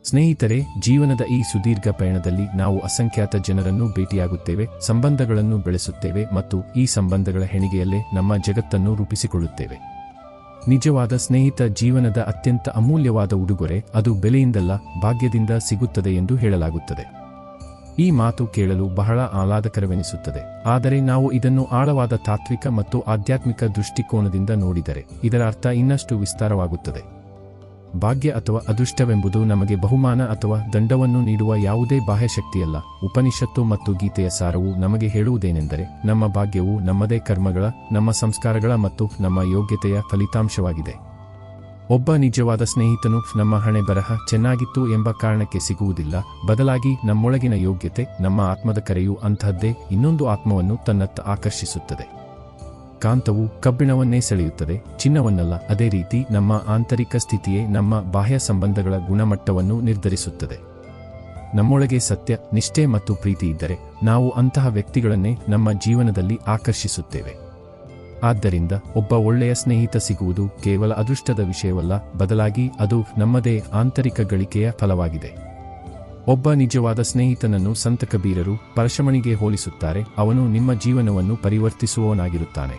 ಸ್ನೇಹಿತರೆ, ಜೀವನದ ಈ ಸುದೀರ್ಘ ಪಯಣದಲ್ಲಿ ನಾವು ಅಸಂಖ್ಯಾತ ಜನರನ್ನು ಭೇಟಿಯಾಗುತ್ತೇವೆ, ಸಂಬಂಧಗಳನ್ನು ಬೆಳೆಸುತ್ತೇವೆ ಮತ್ತು ಈ ಸಂಬಂಧಗಳ ಹೆಣಿಗೆಯಲ್ಲೇ ನಮ್ಮ ಜಗತ್ತನ್ನು ರೂಪಿಸಿಕೊಳ್ಳುತ್ತೇವೆ. ನಿಜವಾದ ಸ್ನೇಹಿತ ಜೀವನದ ಅತ್ಯಂತ ಅಮೂಲ್ಯವಾದ ಉಡುಗೊರೆ. ಅದು ಬೆಲೆಯಿಂದಲ್ಲ, ಭಾಗ್ಯದಿಂದ ಸಿಗುತ್ತದೆ ಎಂದು ಹೇಳಲಾಗುತ್ತದೆ. ಈ ಮಾತು ಕೇಳಲು ಬಹಳ ಆಹ್ಲಾದಕರವೆನಿಸುತ್ತದೆ. ಆದರೆ ನಾವು ಇದನ್ನು ಆಳವಾದ ತಾತ್ವಿಕ ಮತ್ತು ಆಧ್ಯಾತ್ಮಿಕ ದೃಷ್ಟಿಕೋನದಿಂದ ನೋಡಿದರೆ ಇದರ ಅರ್ಥ ಇನ್ನಷ್ಟು ವಿಸ್ತಾರವಾಗುತ್ತದೆ. ಭಾಗ್ಯ ಅಥವಾ ಅದೃಷ್ಟವೆಂಬುದು ನಮಗೆ ಬಹುಮಾನ ಅಥವಾ ದಂಡವನ್ನು ನೀಡುವ ಯಾವುದೇ ಬಾಹ್ಯ ಶಕ್ತಿಯಲ್ಲ. ಉಪನಿಷತ್ತು ಮತ್ತು ಗೀತೆಯ ಸಾರವು ನಮಗೆ ಹೇಳುವುದೇನೆಂದರೆ, ನಮ್ಮ ಭಾಗ್ಯವು ನಮ್ಮದೇ ಕರ್ಮಗಳ, ನಮ್ಮ ಸಂಸ್ಕಾರಗಳ ಮತ್ತು ನಮ್ಮ ಯೋಗ್ಯತೆಯ ಫಲಿತಾಂಶವಾಗಿದೆ. ಒಬ್ಬ ನಿಜವಾದ ಸ್ನೇಹಿತನು ನಮ್ಮ ಹಣೆ ಬರಹ ಚೆನ್ನಾಗಿತ್ತು ಎಂಬ ಕಾರಣಕ್ಕೆ ಸಿಗುವುದಿಲ್ಲ. ಬದಲಾಗಿ ನಮ್ಮೊಳಗಿನ ಯೋಗ್ಯತೆ, ನಮ್ಮ ಆತ್ಮದ ಕರೆಯು ಅಂತಹದ್ದೇ ಇನ್ನೊಂದು ಆತ್ಮವನ್ನು ತನ್ನತ್ತ ಆಕರ್ಷಿಸುತ್ತದೆ. ಕಾಂತವು ಕಬ್ಬಿಣವನ್ನೇ ಸೆಳೆಯುತ್ತದೆ, ಚಿನ್ನವನ್ನಲ್ಲ. ಅದೇ ರೀತಿ ನಮ್ಮ ಆಂತರಿಕ ಸ್ಥಿತಿಯೇ ನಮ್ಮ ಬಾಹ್ಯ ಸಂಬಂಧಗಳ ಗುಣಮಟ್ಟವನ್ನು ನಿರ್ಧರಿಸುತ್ತದೆ. ನಮ್ಮೊಳಗೆ ಸತ್ಯ, ನಿಷ್ಠೆ ಮತ್ತು ಪ್ರೀತಿ ಇದ್ದರೆ ನಾವು ಅಂತಹ ವ್ಯಕ್ತಿಗಳನ್ನೇ ನಮ್ಮ ಜೀವನದಲ್ಲಿ ಆಕರ್ಷಿಸುತ್ತೇವೆ. ಆದ್ದರಿಂದ ಒಬ್ಬ ಒಳ್ಳೆಯ ಸ್ನೇಹಿತ ಸಿಗುವುದು ಕೇವಲ ಅದೃಷ್ಟದ ವಿಷಯವಲ್ಲ, ಬದಲಾಗಿ ಅದು ನಮ್ಮದೇ ಆಂತರಿಕ ಗಳಿಕೆಯ ಫಲವಾಗಿದೆ. ಒಬ್ಬ ನಿಜವಾದ ಸ್ನೇಹಿತನನ್ನು ಸಂತ ಕಬೀರರು ಪರಶಮಣಿಗೆ ಹೋಲಿಸುತ್ತಾರೆ. ಅವನು ನಿಮ್ಮ ಜೀವನವನ್ನು ಪರಿವರ್ತಿಸುವವನಾಗಿರುತ್ತಾನೆ.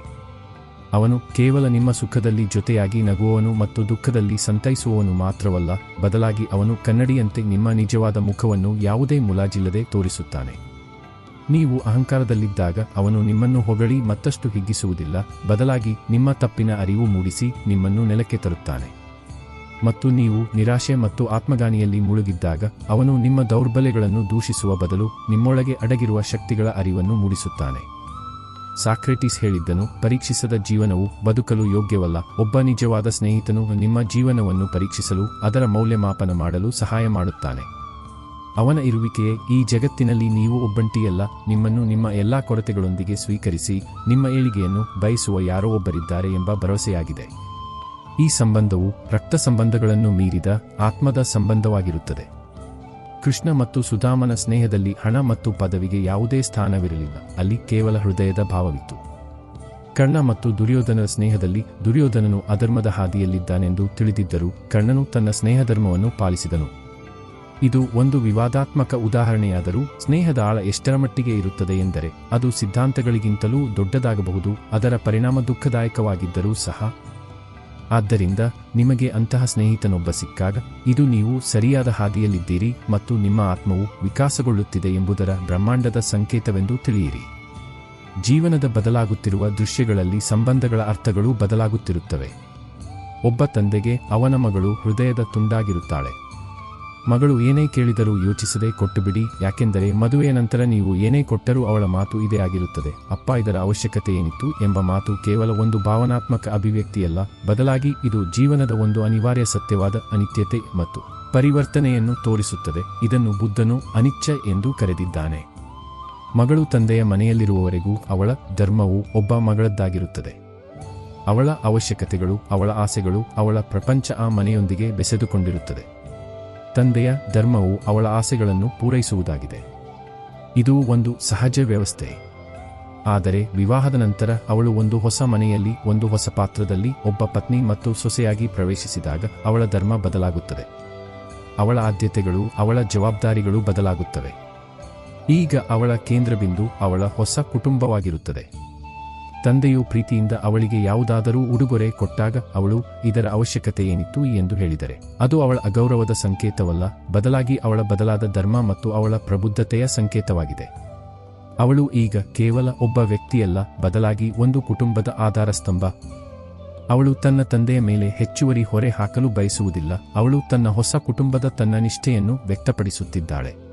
ಅವನು ಕೇವಲ ನಿಮ್ಮ ಸುಖದಲ್ಲಿ ಜೊತೆಯಾಗಿ ನಗುವವನು ಮತ್ತು ದುಃಖದಲ್ಲಿ ಸಂತೈಸುವವನು ಮಾತ್ರವಲ್ಲ, ಬದಲಾಗಿ ಅವನು ಕನ್ನಡಿಯಂತೆ ನಿಮ್ಮ ನಿಜವಾದ ಮುಖವನ್ನು ಯಾವುದೇ ಮುಲಾಜಿಲ್ಲದೆ ತೋರಿಸುತ್ತಾನೆ. ನೀವು ಅಹಂಕಾರದಲ್ಲಿದ್ದಾಗ ಅವನು ನಿಮ್ಮನ್ನು ಹೊಗಳಿ ಮತ್ತಷ್ಟು ಹಿಗ್ಗಿಸುವುದಿಲ್ಲ, ಬದಲಾಗಿ ನಿಮ್ಮ ತಪ್ಪಿನ ಅರಿವು ಮೂಡಿಸಿ ನಿಮ್ಮನ್ನು ನೆಲಕ್ಕೆ ತರುತ್ತಾನೆ. ಮತ್ತು ನೀವು ನಿರಾಶೆ ಮತ್ತು ಆತ್ಮಗಾನಿಯಲ್ಲಿ ಮುಳುಗಿದ್ದಾಗ ಅವನು ನಿಮ್ಮ ದೌರ್ಬಲ್ಯಗಳನ್ನು ದೂಷಿಸುವ ಬದಲು ನಿಮ್ಮೊಳಗೆ ಅಡಗಿರುವ ಶಕ್ತಿಗಳ ಅರಿವನ್ನು ಮೂಡಿಸುತ್ತಾನೆ. ಸಾಕ್ರೆಟೀಸ್ ಹೇಳಿದ್ದನು, ಪರೀಕ್ಷಿಸದ ಜೀವನವು ಬದುಕಲು ಯೋಗ್ಯವಲ್ಲ. ಒಬ್ಬ ನಿಜವಾದ ಸ್ನೇಹಿತನು ನಿಮ್ಮ ಜೀವನವನ್ನು ಪರೀಕ್ಷಿಸಲು, ಅದರ ಮೌಲ್ಯಮಾಪನ ಮಾಡಲು ಸಹಾಯ ಮಾಡುತ್ತಾನೆ. ಅವನ ಇರುವಿಕೆಯೇ ಈ ಜಗತ್ತಿನಲ್ಲಿ ನೀವು ಒಬ್ಬಂಟಿಯಲ್ಲ, ನಿಮ್ಮನ್ನು ನಿಮ್ಮ ಎಲ್ಲಾ ಕೊರತೆಗಳೊಂದಿಗೆ ಸ್ವೀಕರಿಸಿ ನಿಮ್ಮ ಏಳಿಗೆಯನ್ನು ಬಯಸುವ ಯಾರೋ ಒಬ್ಬರಿದ್ದಾರೆ ಎಂಬ ಭರವಸೆಯಾಗಿದೆ. ಈ ಸಂಬಂಧವು ರಕ್ತ ಸಂಬಂಧಗಳನ್ನು ಮೀರಿದ ಆತ್ಮದ ಸಂಬಂಧವಾಗಿರುತ್ತದೆ. ಕೃಷ್ಣ ಮತ್ತು ಸುಧಾಮನ ಸ್ನೇಹದಲ್ಲಿ ಹಣ ಮತ್ತು ಪದವಿಗೆ ಯಾವುದೇ ಸ್ಥಾನವಿರಲಿಲ್ಲ, ಅಲ್ಲಿ ಕೇವಲ ಹೃದಯದ ಭಾವವಿತ್ತು. ಕರ್ಣ ಮತ್ತು ದುರ್ಯೋಧನರ ಸ್ನೇಹದಲ್ಲಿ ದುರ್ಯೋಧನನು ಅಧರ್ಮದ ಹಾದಿಯಲ್ಲಿದ್ದಾನೆಂದು ತಿಳಿದಿದ್ದರೂ ಕರ್ಣನು ತನ್ನ ಸ್ನೇಹಧರ್ಮವನ್ನು ಪಾಲಿಸಿದನು. ಇದು ಒಂದು ವಿವಾದಾತ್ಮಕ ಉದಾಹರಣೆಯಾದರೂ ಸ್ನೇಹದ ಆಳ ಎಷ್ಟರ ಮಟ್ಟಿಗೆ ಇರುತ್ತದೆ ಎಂದರೆ ಅದು ಸಿದ್ಧಾಂತಗಳಿಗಿಂತಲೂ ದೊಡ್ಡದಾಗಬಹುದು, ಅದರ ಪರಿಣಾಮ ದುಃಖದಾಯಕವಾಗಿದ್ದರೂ ಸಹ. ಆದ್ದರಿಂದ ನಿಮಗೆ ಅಂತಹ ಸ್ನೇಹಿತನೊಬ್ಬ ಸಿಕ್ಕಾಗ ಇದು ನೀವು ಸರಿಯಾದ ಹಾದಿಯಲ್ಲಿದ್ದೀರಿ ಮತ್ತು ನಿಮ್ಮ ಆತ್ಮವು ವಿಕಾಸಗೊಳ್ಳುತ್ತಿದೆ ಎಂಬುದರ ಬ್ರಹ್ಮಾಂಡದ ಸಂಕೇತವೆಂದು ತಿಳಿಯಿರಿ. ಜೀವನದ ಬದಲಾಗುತ್ತಿರುವ ದೃಶ್ಯಗಳಲ್ಲಿ ಸಂಬಂಧಗಳ ಅರ್ಥಗಳು ಬದಲಾಗುತ್ತಿರುತ್ತವೆ. ಒಬ್ಬ ತಂದೆಗೆ ಅವನ ಮಗಳು ಹೃದಯದ ತುಂಡಾಗಿರುತ್ತಾಳೆ. ಮಗಳು ಏನೇ ಕೇಳಿದರೂ ಯೋಚಿಸದೆ ಕೊಟ್ಟುಬಿಡಿ, ಯಾಕೆಂದರೆ ಮದುವೆಯ ನಂತರ ನೀವು ಏನೇ ಕೊಟ್ಟರೂ ಅವಳ ಮಾತು ಇದೇ ಆಗಿರುತ್ತದೆ. ಅಪ್ಪ, ಇದರ ಅವಶ್ಯಕತೆ ಏನಿತ್ತು ಎಂಬ ಮಾತು ಕೇವಲ ಒಂದು ಭಾವನಾತ್ಮಕ ಅಭಿವ್ಯಕ್ತಿಯಲ್ಲ, ಬದಲಾಗಿ ಇದು ಜೀವನದ ಒಂದು ಅನಿವಾರ್ಯ ಸತ್ಯವಾದ ಅನಿತ್ಯತೆ ಮತ್ತು ಪರಿವರ್ತನೆಯನ್ನು ತೋರಿಸುತ್ತದೆ. ಇದನ್ನು ಬುದ್ಧನು ಅನಿಚ್ಛ ಎಂದು ಕರೆದಿದ್ದಾನೆ. ಮಗಳು ತಂದೆಯ ಮನೆಯಲ್ಲಿರುವವರೆಗೂ ಅವಳ ಧರ್ಮವು ಒಬ್ಬ ಮಗಳದ್ದಾಗಿರುತ್ತದೆ. ಅವಳ ಅವಶ್ಯಕತೆಗಳು, ಅವಳ ಆಸೆಗಳು, ಅವಳ ಪ್ರಪಂಚ ಆ ಮನೆಯೊಂದಿಗೆ ಬೆಸೆದುಕೊಂಡಿರುತ್ತದೆ. ತಂದೆಯ ಧರ್ಮವು ಅವಳ ಆಸೆಗಳನ್ನು ಪೂರೈಸುವುದಾಗಿದೆ. ಇದು ಒಂದು ಸಹಜ ವ್ಯವಸ್ಥೆ. ಆದರೆ ವಿವಾಹದ ನಂತರ ಅವಳು ಒಂದು ಹೊಸ ಮನೆಯಲ್ಲಿ, ಒಂದು ಹೊಸ ಪಾತ್ರದಲ್ಲಿ ಒಬ್ಬ ಪತ್ನಿ ಮತ್ತು ಸೊಸೆಯಾಗಿ ಪ್ರವೇಶಿಸಿದಾಗ ಅವಳ ಧರ್ಮ ಬದಲಾಗುತ್ತದೆ. ಅವಳ ಆದ್ಯತೆಗಳು, ಅವಳ ಜವಾಬ್ದಾರಿಗಳು ಬದಲಾಗುತ್ತವೆ. ಈಗ ಅವಳ ಕೇಂದ್ರಬಿಂದು ಅವಳ ಹೊಸ ಕುಟುಂಬವಾಗಿರುತ್ತದೆ. ತಂದೆಯು ಪ್ರೀತಿಯಿಂದ ಅವಳಿಗೆ ಯಾವುದಾದರೂ ಉಡುಗೊರೆ ಕೊಟ್ಟಾಗ ಅವಳು ಇದರ ಅವಶ್ಯಕತೆ ಏನಿತ್ತು ಎಂದು ಹೇಳಿದರೆ ಅದು ಅವಳ ಅಗೌರವದ ಸಂಕೇತವಲ್ಲ, ಬದಲಾಗಿ ಅವಳ ಬದಲಾದ ಧರ್ಮ ಮತ್ತು ಅವಳ ಪ್ರಬುದ್ಧತೆಯ ಸಂಕೇತವಾಗಿದೆ. ಅವಳು ಈಗ ಕೇವಲ ಒಬ್ಬ ವ್ಯಕ್ತಿಯಲ್ಲ, ಬದಲಾಗಿ ಒಂದು ಕುಟುಂಬದ ಆಧಾರಸ್ತಂಭ. ಅವಳು ತನ್ನ ತಂದೆಯ ಮೇಲೆ ಹೆಚ್ಚುವರಿ ಹೊರೆ ಹಾಕಲು ಬಯಸುವುದಿಲ್ಲ. ಅವಳು ತನ್ನ ಹೊಸ ಕುಟುಂಬದ ತನ್ನ ನಿಷ್ಠೆಯನ್ನು ವ್ಯಕ್ತಪಡಿಸುತ್ತಿದ್ದಾಳೆ.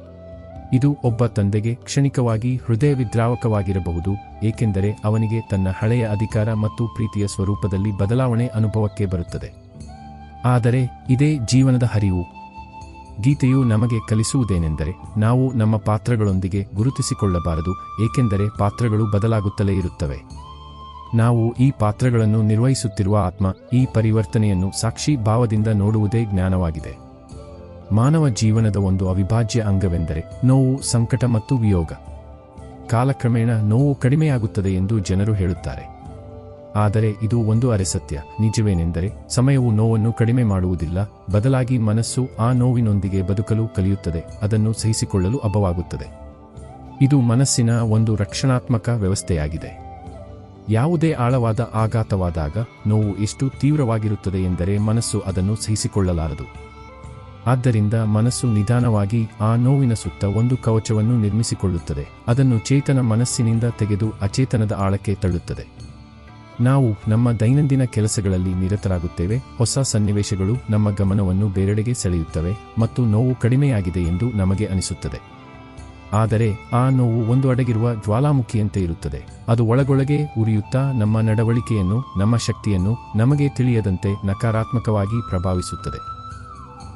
ಇದು ಒಬ್ಬ ತಂದೆಗೆ ಕ್ಷಣಿಕವಾಗಿ ಹೃದಯ ವಿದ್ರಾವಕವಾಗಿರಬಹುದು, ಏಕೆಂದರೆ ಅವನಿಗೆ ತನ್ನ ಹಳೆಯ ಅಧಿಕಾರ ಮತ್ತು ಪ್ರೀತಿಯ ಸ್ವರೂಪದಲ್ಲಿ ಬದಲಾವಣೆ ಅನುಭವಕ್ಕೆ ಬರುತ್ತದೆ. ಆದರೆ ಇದೇ ಜೀವನದ ಹರಿವು. ಗೀತೆಯು ನಮಗೆ ಕಲಿಸುವುದೇನೆಂದರೆ ನಾವು ನಮ್ಮ ಪಾತ್ರಗಳೊಂದಿಗೆ ಗುರುತಿಸಿಕೊಳ್ಳಬಾರದು, ಏಕೆಂದರೆ ಪಾತ್ರಗಳು ಬದಲಾಗುತ್ತಲೇ ಇರುತ್ತವೆ. ನಾವು ಈ ಪಾತ್ರಗಳನ್ನು ನಿರ್ವಹಿಸುತ್ತಿರುವ ಆತ್ಮ. ಈ ಪರಿವರ್ತನೆಯನ್ನು ಸಾಕ್ಷಿ ಭಾವದಿಂದ ನೋಡುವುದೇ ಜ್ಞಾನವಾಗಿದೆ. ಮಾನವ ಜೀವನದ ಒಂದು ಅವಿಭಾಜ್ಯ ಅಂಗವೆಂದರೆ ನೋವು, ಸಂಕಟ ಮತ್ತು ವಿಯೋಗ. ಕಾಲಕ್ರಮೇಣ ನೋವು ಕಡಿಮೆಯಾಗುತ್ತದೆ ಎಂದು ಜನರು ಹೇಳುತ್ತಾರೆ. ಆದರೆ ಇದು ಒಂದು ಅರೆಸತ್ಯ. ನಿಜವೇನೆಂದರೆ ಸಮಯವು ನೋವನ್ನು ಕಡಿಮೆ ಮಾಡುವುದಿಲ್ಲ, ಬದಲಾಗಿ ಮನಸ್ಸು ಆ ನೋವಿನೊಂದಿಗೆ ಬದುಕಲು ಕಲಿಯುತ್ತದೆ, ಅದನ್ನು ಸಹಿಸಿಕೊಳ್ಳಲು ಹಬ್ಬವಾಗುತ್ತದೆ. ಇದು ಮನಸ್ಸಿನ ಒಂದು ರಕ್ಷಣಾತ್ಮಕ ವ್ಯವಸ್ಥೆಯಾಗಿದೆ. ಯಾವುದೇ ಆಳವಾದ ಆಘಾತವಾದಾಗ ನೋವು ಎಷ್ಟು ತೀವ್ರವಾಗಿರುತ್ತದೆ ಎಂದರೆ ಮನಸ್ಸು ಅದನ್ನು ಸಹಿಸಿಕೊಳ್ಳಲಾರದು. ಆದ್ದರಿಂದ ಮನಸ್ಸು ನಿಧಾನವಾಗಿ ಆ ನೋವಿನ ಸುತ್ತ ಒಂದು ಕವಚವನ್ನು ನಿರ್ಮಿಸಿಕೊಳ್ಳುತ್ತದೆ, ಅದನ್ನು ಚೇತನ ಮನಸ್ಸಿನಿಂದ ತೆಗೆದು ಅಚೇತನದ ಆಳಕ್ಕೆ ತಳ್ಳುತ್ತದೆ. ನಾವು ನಮ್ಮ ದೈನಂದಿನ ಕೆಲಸಗಳಲ್ಲಿ ನಿರತರಾಗುತ್ತೇವೆ, ಹೊಸ ಸನ್ನಿವೇಶಗಳು ನಮ್ಮ ಗಮನವನ್ನು ಬೇರೆಡೆಗೆ ಸೆಳೆಯುತ್ತವೆ ಮತ್ತು ನೋವು ಕಡಿಮೆಯಾಗಿದೆ ಎಂದು ನಮಗೆ ಅನಿಸುತ್ತದೆ. ಆದರೆ ಆ ನೋವು ಒಂದು ಅಡಗಿರುವ ಜ್ವಾಲಾಮುಖಿಯಂತೆ ಇರುತ್ತದೆ. ಅದು ಒಳಗೊಳಗೆ ಉರಿಯುತ್ತಾ ನಮ್ಮ ನಡವಳಿಕೆಯನ್ನು, ನಮ್ಮ ಶಕ್ತಿಯನ್ನು ನಮಗೆ ತಿಳಿಯದಂತೆ ನಕಾರಾತ್ಮಕವಾಗಿ ಪ್ರಭಾವಿಸುತ್ತದೆ.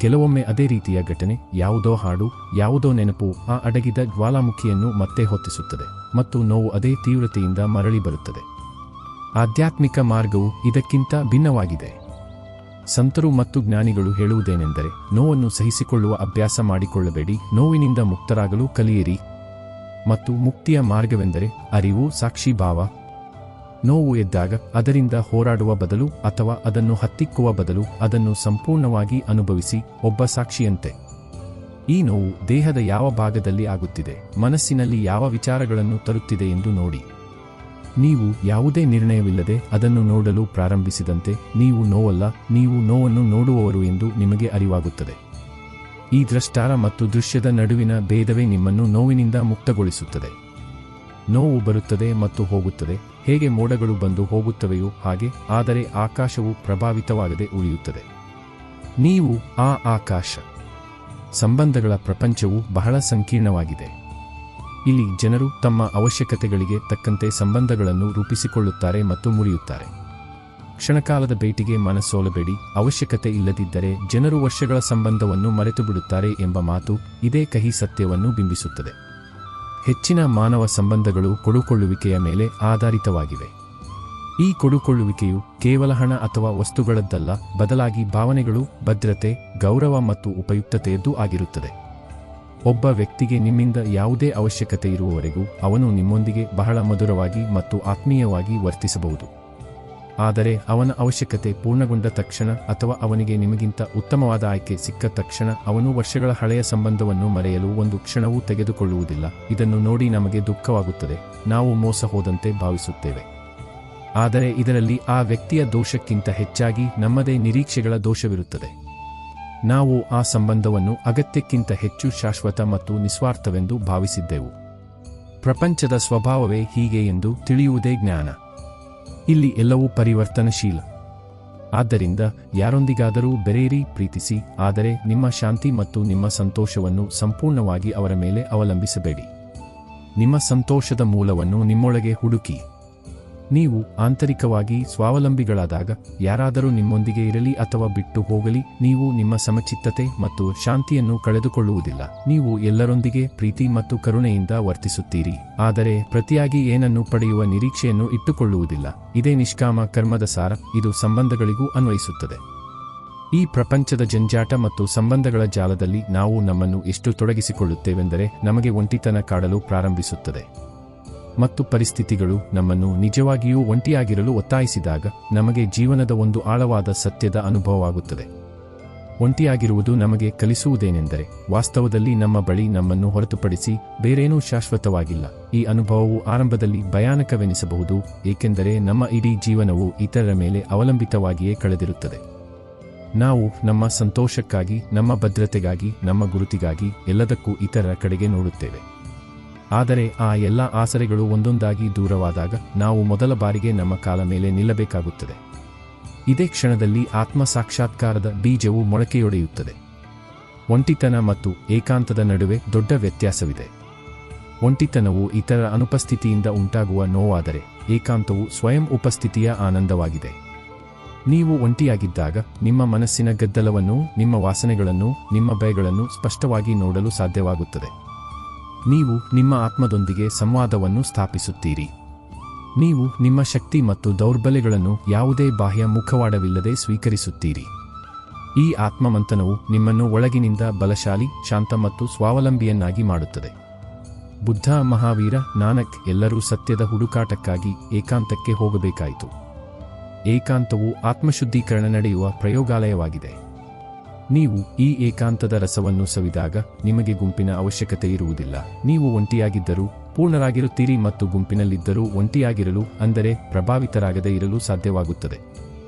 ಕೆಲವೊಮ್ಮೆ ಅದೇ ರೀತಿಯ ಘಟನೆ, ಯಾವುದೋ ಹಾಡು, ಯಾವುದೋ ನೆನಪು ಆ ಅಡಗಿದ ಜ್ವಾಲಾಮುಖಿಯನ್ನು ಮತ್ತೆ ಹೊತ್ತಿಸುತ್ತದೆ ಮತ್ತು ನೋವು ಅದೇ ತೀವ್ರತೆಯಿಂದ ಮರಳಿ ಬರುತ್ತದೆ. ಆಧ್ಯಾತ್ಮಿಕ ಮಾರ್ಗವು ಇದಕ್ಕಿಂತ ಭಿನ್ನವಾಗಿದೆ. ಸಂತರು ಮತ್ತು ಜ್ಞಾನಿಗಳು ಹೇಳುವುದೇನೆಂದರೆ, ನೋವನ್ನು ಸಹಿಸಿಕೊಳ್ಳುವ ಅಭ್ಯಾಸ ಮಾಡಿಕೊಳ್ಳಬೇಡಿ, ನೋವಿನಿಂದ ಮುಕ್ತರಾಗಲು ಕಲಿಯಿರಿ. ಮತ್ತು ಮುಕ್ತಿಯ ಮಾರ್ಗವೆಂದರೆ ಅರಿವು, ಸಾಕ್ಷಿಭಾವ. ನೋವು ಎದ್ದಾಗ ಅದರಿಂದ ಹೋರಾಡುವ ಬದಲು ಅಥವಾ ಅದನ್ನು ಹತ್ತಿಕ್ಕುವ ಬದಲು ಅದನ್ನು ಸಂಪೂರ್ಣವಾಗಿ ಅನುಭವಿಸಿ, ಒಬ್ಬ ಸಾಕ್ಷಿಯಂತೆ. ಈ ನೋವು ದೇಹದ ಯಾವ ಭಾಗದಲ್ಲಿ ಆಗುತ್ತಿದೆ, ಮನಸ್ಸಿನಲ್ಲಿ ಯಾವ ವಿಚಾರಗಳನ್ನು ತರುತ್ತಿದೆ ಎಂದು ನೋಡಿ. ನೀವು ಯಾವುದೇ ನಿರ್ಣಯವಿಲ್ಲದೆ ಅದನ್ನು ನೋಡಲು ಪ್ರಾರಂಭಿಸಿದಂತೆ ನೀವು ನೋವಲ್ಲ, ನೀವು ನೋವನ್ನು ನೋಡುವವರು ಎಂದು ನಿಮಗೆ ಅರಿವಾಗುತ್ತದೆ. ಈ ದ್ರಷ್ಟಾರ ಮತ್ತು ದೃಶ್ಯದ ನಡುವಿನ ಭೇದವೇ ನಿಮ್ಮನ್ನು ನೋವಿನಿಂದ ಮುಕ್ತಗೊಳಿಸುತ್ತದೆ. ನೋವು ಬರುತ್ತದೆ ಮತ್ತು ಹೋಗುತ್ತದೆ, ಹೇಗೆ ಮೋಡಗಳು ಬಂದು ಹೋಗುತ್ತವೆಯೋ ಹಾಗೆ, ಆದರೆ ಆಕಾಶವು ಪ್ರಭಾವಿತವಾಗದೆ ಉಳಿಯುತ್ತದೆ. ನೀವು ಆ ಆಕಾಶ. ಸಂಬಂಧಗಳ ಪ್ರಪಂಚವು ಬಹಳ ಸಂಕೀರ್ಣವಾಗಿದೆ. ಇಲ್ಲಿ ಜನರು ತಮ್ಮ ಅವಶ್ಯಕತೆಗಳಿಗೆ ತಕ್ಕಂತೆ ಸಂಬಂಧಗಳನ್ನು ರೂಪಿಸಿಕೊಳ್ಳುತ್ತಾರೆ ಮತ್ತು ಮುರಿಯುತ್ತಾರೆ. ಕ್ಷಣಕಾಲದ ಭೇಟಿಗೆ ಮನಸೋಲಬೇಡಿ. ಅವಶ್ಯಕತೆ ಇಲ್ಲದಿದ್ದರೆ ಜನರು ವರ್ಷಗಳ ಸಂಬಂಧವನ್ನು ಮರೆತುಬಿಡುತ್ತಾರೆ ಎಂಬ ಮಾತು ಇದೇ ಕಹಿ ಸತ್ಯವನ್ನು ಬಿಂಬಿಸುತ್ತದೆ. ಹೆಚ್ಚಿನ ಮಾನವ ಸಂಬಂಧಗಳು ಕೊಡುಕೊಳ್ಳುವಿಕೆಯ ಮೇಲೆ ಆಧಾರಿತವಾಗಿವೆ. ಈ ಕೊಡುಕೊಳ್ಳುವಿಕೆಯು ಕೇವಲ ಹಣ ಅಥವಾ ವಸ್ತುಗಳದ್ದಲ್ಲ, ಬದಲಾಗಿ ಭಾವನೆಗಳು, ಭದ್ರತೆ, ಗೌರವ ಮತ್ತು ಉಪಯುಕ್ತತೆಯದ್ದು ಆಗಿರುತ್ತದೆ. ಒಬ್ಬ ವ್ಯಕ್ತಿಗೆ ನಿಮ್ಮಿಂದ ಯಾವುದೇ ಅವಶ್ಯಕತೆ ಇರುವವರೆಗೂ ಅವನು ನಿಮ್ಮೊಂದಿಗೆ ಬಹಳ ಮಧುರವಾಗಿ ಮತ್ತು ಆತ್ಮೀಯವಾಗಿ ವರ್ತಿಸಬಹುದು. ಆದರೆ ಅವನ ಅವಶ್ಯಕತೆ ಪೂರ್ಣಗೊಂಡ ತಕ್ಷಣ ಅಥವಾ ಅವನಿಗೆ ನಿಮಗಿಂತ ಉತ್ತಮವಾದ ಆಯ್ಕೆ ಸಿಕ್ಕ ತಕ್ಷಣ ಅವನು ವರ್ಷಗಳ ಹಳೆಯ ಸಂಬಂಧವನ್ನು ಮರೆಯಲು ಒಂದು ಕ್ಷಣವೂ ತೆಗೆದುಕೊಳ್ಳುವುದಿಲ್ಲ. ಇದನ್ನು ನೋಡಿ ನಮಗೆ ದುಃಖವಾಗುತ್ತದೆ, ನಾವು ಮೋಸ ಹೋದಂತೆ ಭಾವಿಸುತ್ತೇವೆ. ಆದರೆ ಇದರಲ್ಲಿ ಆ ವ್ಯಕ್ತಿಯ ದೋಷಕ್ಕಿಂತ ಹೆಚ್ಚಾಗಿ ನಮ್ಮದೇ ನಿರೀಕ್ಷೆಗಳ ದೋಷವಿರುತ್ತದೆ. ನಾವು ಆ ಸಂಬಂಧವನ್ನು ಅಗತ್ಯಕ್ಕಿಂತ ಹೆಚ್ಚು ಶಾಶ್ವತ ಮತ್ತು ನಿಸ್ವಾರ್ಥವೆಂದು ಭಾವಿಸಿದ್ದೆವು. ಪ್ರಪಂಚದ ಸ್ವಭಾವವೇ ಹೀಗೆ ಎಂದು ತಿಳಿಯುವುದೇ ಜ್ಞಾನ. ಇಲ್ಲಿ ಎಲ್ಲವೂ ಪರಿವರ್ತನಶೀಲ. ಆದ್ದರಿಂದ ಯಾರೊಂದಿಗಾದರೂ ಬೆರೆಯಿರಿ, ಪ್ರೀತಿಸಿ, ಆದರೆ ನಿಮ್ಮ ಶಾಂತಿ ಮತ್ತು ನಿಮ್ಮ ಸಂತೋಷವನ್ನು ಸಂಪೂರ್ಣವಾಗಿ ಅವರ ಮೇಲೆ ಅವಲಂಬಿಸಬೇಡಿ. ನಿಮ್ಮ ಸಂತೋಷದ ಮೂಲವನ್ನು ನಿಮ್ಮೊಳಗೆ ಹುಡುಕಿ. ನೀವು ಆಂತರಿಕವಾಗಿ ಸ್ವಾವಲಂಬಿಗಳಾದಾಗ ಯಾರಾದರೂ ನಿಮ್ಮೊಂದಿಗೆ ಇರಲಿ ಅಥವಾ ಬಿಟ್ಟು ಹೋಗಲಿ, ನೀವು ನಿಮ್ಮ ಸಮಚಿತ್ತತೆ ಮತ್ತು ಶಾಂತಿಯನ್ನು ಕಳೆದುಕೊಳ್ಳುವುದಿಲ್ಲ. ನೀವು ಎಲ್ಲರೊಂದಿಗೆ ಪ್ರೀತಿ ಮತ್ತು ಕರುಣೆಯಿಂದ ವರ್ತಿಸುತ್ತೀರಿ, ಆದರೆ ಪ್ರತಿಯಾಗಿ ಏನನ್ನು ಪಡೆಯುವ ನಿರೀಕ್ಷೆಯನ್ನು ಇಟ್ಟುಕೊಳ್ಳುವುದಿಲ್ಲ. ಇದೇ ನಿಷ್ಕಾಮ ಕರ್ಮದ ಸಾರ. ಇದು ಸಂಬಂಧಗಳಿಗೂ ಅನ್ವಯಿಸುತ್ತದೆ. ಈ ಪ್ರಪಂಚದ ಜಂಜಾಟ ಮತ್ತು ಸಂಬಂಧಗಳ ಜಾಲದಲ್ಲಿ ನಾವು ನಮ್ಮನ್ನು ಎಷ್ಟು ತೊಡಗಿಸಿಕೊಳ್ಳುತ್ತೇವೆಂದರೆ ನಮಗೆ ಒಂಟಿತನ ಕಾಡಲು ಪ್ರಾರಂಭಿಸುತ್ತದೆ. ಮತ್ತು ಪರಿಸ್ಥಿತಿಗಳು ನಮ್ಮನ್ನು ನಿಜವಾಗಿಯೂ ಒಂಟಿಯಾಗಿರಲು ಒತ್ತಾಯಿಸಿದಾಗ ನಮಗೆ ಜೀವನದ ಒಂದು ಆಳವಾದ ಸತ್ಯದ ಅನುಭವವಾಗುತ್ತದೆ. ಒಂಟಿಯಾಗಿರುವುದು ನಮಗೆ ಕಲಿಸುವುದೇನೆಂದರೆ, ವಾಸ್ತವದಲ್ಲಿ ನಮ್ಮ ಬಳಿ ನಮ್ಮನ್ನು ಹೊರತುಪಡಿಸಿ ಬೇರೇನೂ ಶಾಶ್ವತವಾಗಿಲ್ಲ. ಈ ಅನುಭವವು ಆರಂಭದಲ್ಲಿ ಭಯಾನಕವೆನಿಸಬಹುದು, ಏಕೆಂದರೆ ನಮ್ಮ ಇಡೀ ಜೀವನವು ಇತರರ ಮೇಲೆ ಅವಲಂಬಿತವಾಗಿಯೇ ಕಳೆದಿರುತ್ತದೆ. ನಾವು ನಮ್ಮ ಸಂತೋಷಕ್ಕಾಗಿ, ನಮ್ಮ ಭದ್ರತೆಗಾಗಿ, ನಮ್ಮ ಗುರುತಿಗಾಗಿ ಎಲ್ಲದಕ್ಕೂ ಇತರರ ಕಡೆಗೆ ನೋಡುತ್ತೇವೆ. ಆದರೆ ಆ ಎಲ್ಲ ಆಸರೆಗಳು ಒಂದೊಂದಾಗಿ ದೂರವಾದಾಗ ನಾವು ಮೊದಲ ಬಾರಿಗೆ ನಮ್ಮ ಕಾಲ ಮೇಲೆ ನಿಲ್ಲಬೇಕಾಗುತ್ತದೆ. ಇದೇ ಕ್ಷಣದಲ್ಲಿ ಆತ್ಮ ಸಾಕ್ಷಾತ್ಕಾರದ ಬೀಜವು ಮೊಳಕೆಯೊಡೆಯುತ್ತದೆ. ಒಂಟಿತನ ಮತ್ತು ಏಕಾಂತದ ನಡುವೆ ದೊಡ್ಡ ವ್ಯತ್ಯಾಸವಿದೆ. ಒಂಟಿತನವು ಇತರರ ಅನುಪಸ್ಥಿತಿಯಿಂದ ಉಂಟಾಗುವ ನೋವಾದರೆ, ಏಕಾಂತವು ಸ್ವಯಂ ಉಪಸ್ಥಿತಿಯ ಆನಂದವಾಗಿದೆ. ನೀವು ಒಂಟಿಯಾಗಿದ್ದಾಗ ನಿಮ್ಮ ಮನಸ್ಸಿನ ಗದ್ದಲವನ್ನು, ನಿಮ್ಮ ವಾಸನೆಗಳನ್ನು, ನಿಮ್ಮ ಭಯಗಳನ್ನು ಸ್ಪಷ್ಟವಾಗಿ ನೋಡಲು ಸಾಧ್ಯವಾಗುತ್ತದೆ. ನೀವು ನಿಮ್ಮ ಆತ್ಮದೊಂದಿಗೆ ಸಂವಾದವನ್ನು ಸ್ಥಾಪಿಸುತ್ತೀರಿ. ನೀವು ನಿಮ್ಮ ಶಕ್ತಿ ಮತ್ತು ದೌರ್ಬಲ್ಯಗಳನ್ನು ಯಾವುದೇ ಬಾಹ್ಯ ಮುಖವಾಡವಿಲ್ಲದೆ ಸ್ವೀಕರಿಸುತ್ತೀರಿ. ಈ ಆತ್ಮಮಂಥನವು ನಿಮ್ಮನ್ನು ಒಳಗಿನಿಂದ ಬಲಶಾಲಿ, ಶಾಂತ ಮತ್ತು ಸ್ವಾವಲಂಬಿಯನ್ನಾಗಿ ಮಾಡುತ್ತದೆ. ಬುದ್ಧ, ಮಹಾವೀರ, ನಾನಕ್ ಎಲ್ಲರೂ ಸತ್ಯದ ಹುಡುಕಾಟಕ್ಕಾಗಿ ಏಕಾಂತಕ್ಕೆ ಹೋಗಬೇಕಾಯಿತು. ಏಕಾಂತವು ಆತ್ಮಶುದ್ಧೀಕರಣ ನಡೆಯುವ ಪ್ರಯೋಗಾಲಯವಾಗಿದೆ. ನೀವು ಈ ಏಕಾಂತದ ರಸವನ್ನು ಸವಿದಾಗ ನಿಮಗೆ ಗುಂಪಿನ ಅವಶ್ಯಕತೆ ಇರುವುದಿಲ್ಲ. ನೀವು ಒಂಟಿಯಾಗಿದ್ದರೂ ಪೂರ್ಣರಾಗಿರುತ್ತೀರಿ ಮತ್ತು ಗುಂಪಿನಲ್ಲಿದ್ದರೂ ಒಂಟಿಯಾಗಿರಲು, ಅಂದರೆ ಪ್ರಭಾವಿತರಾಗದೇ ಇರಲು ಸಾಧ್ಯವಾಗುತ್ತದೆ.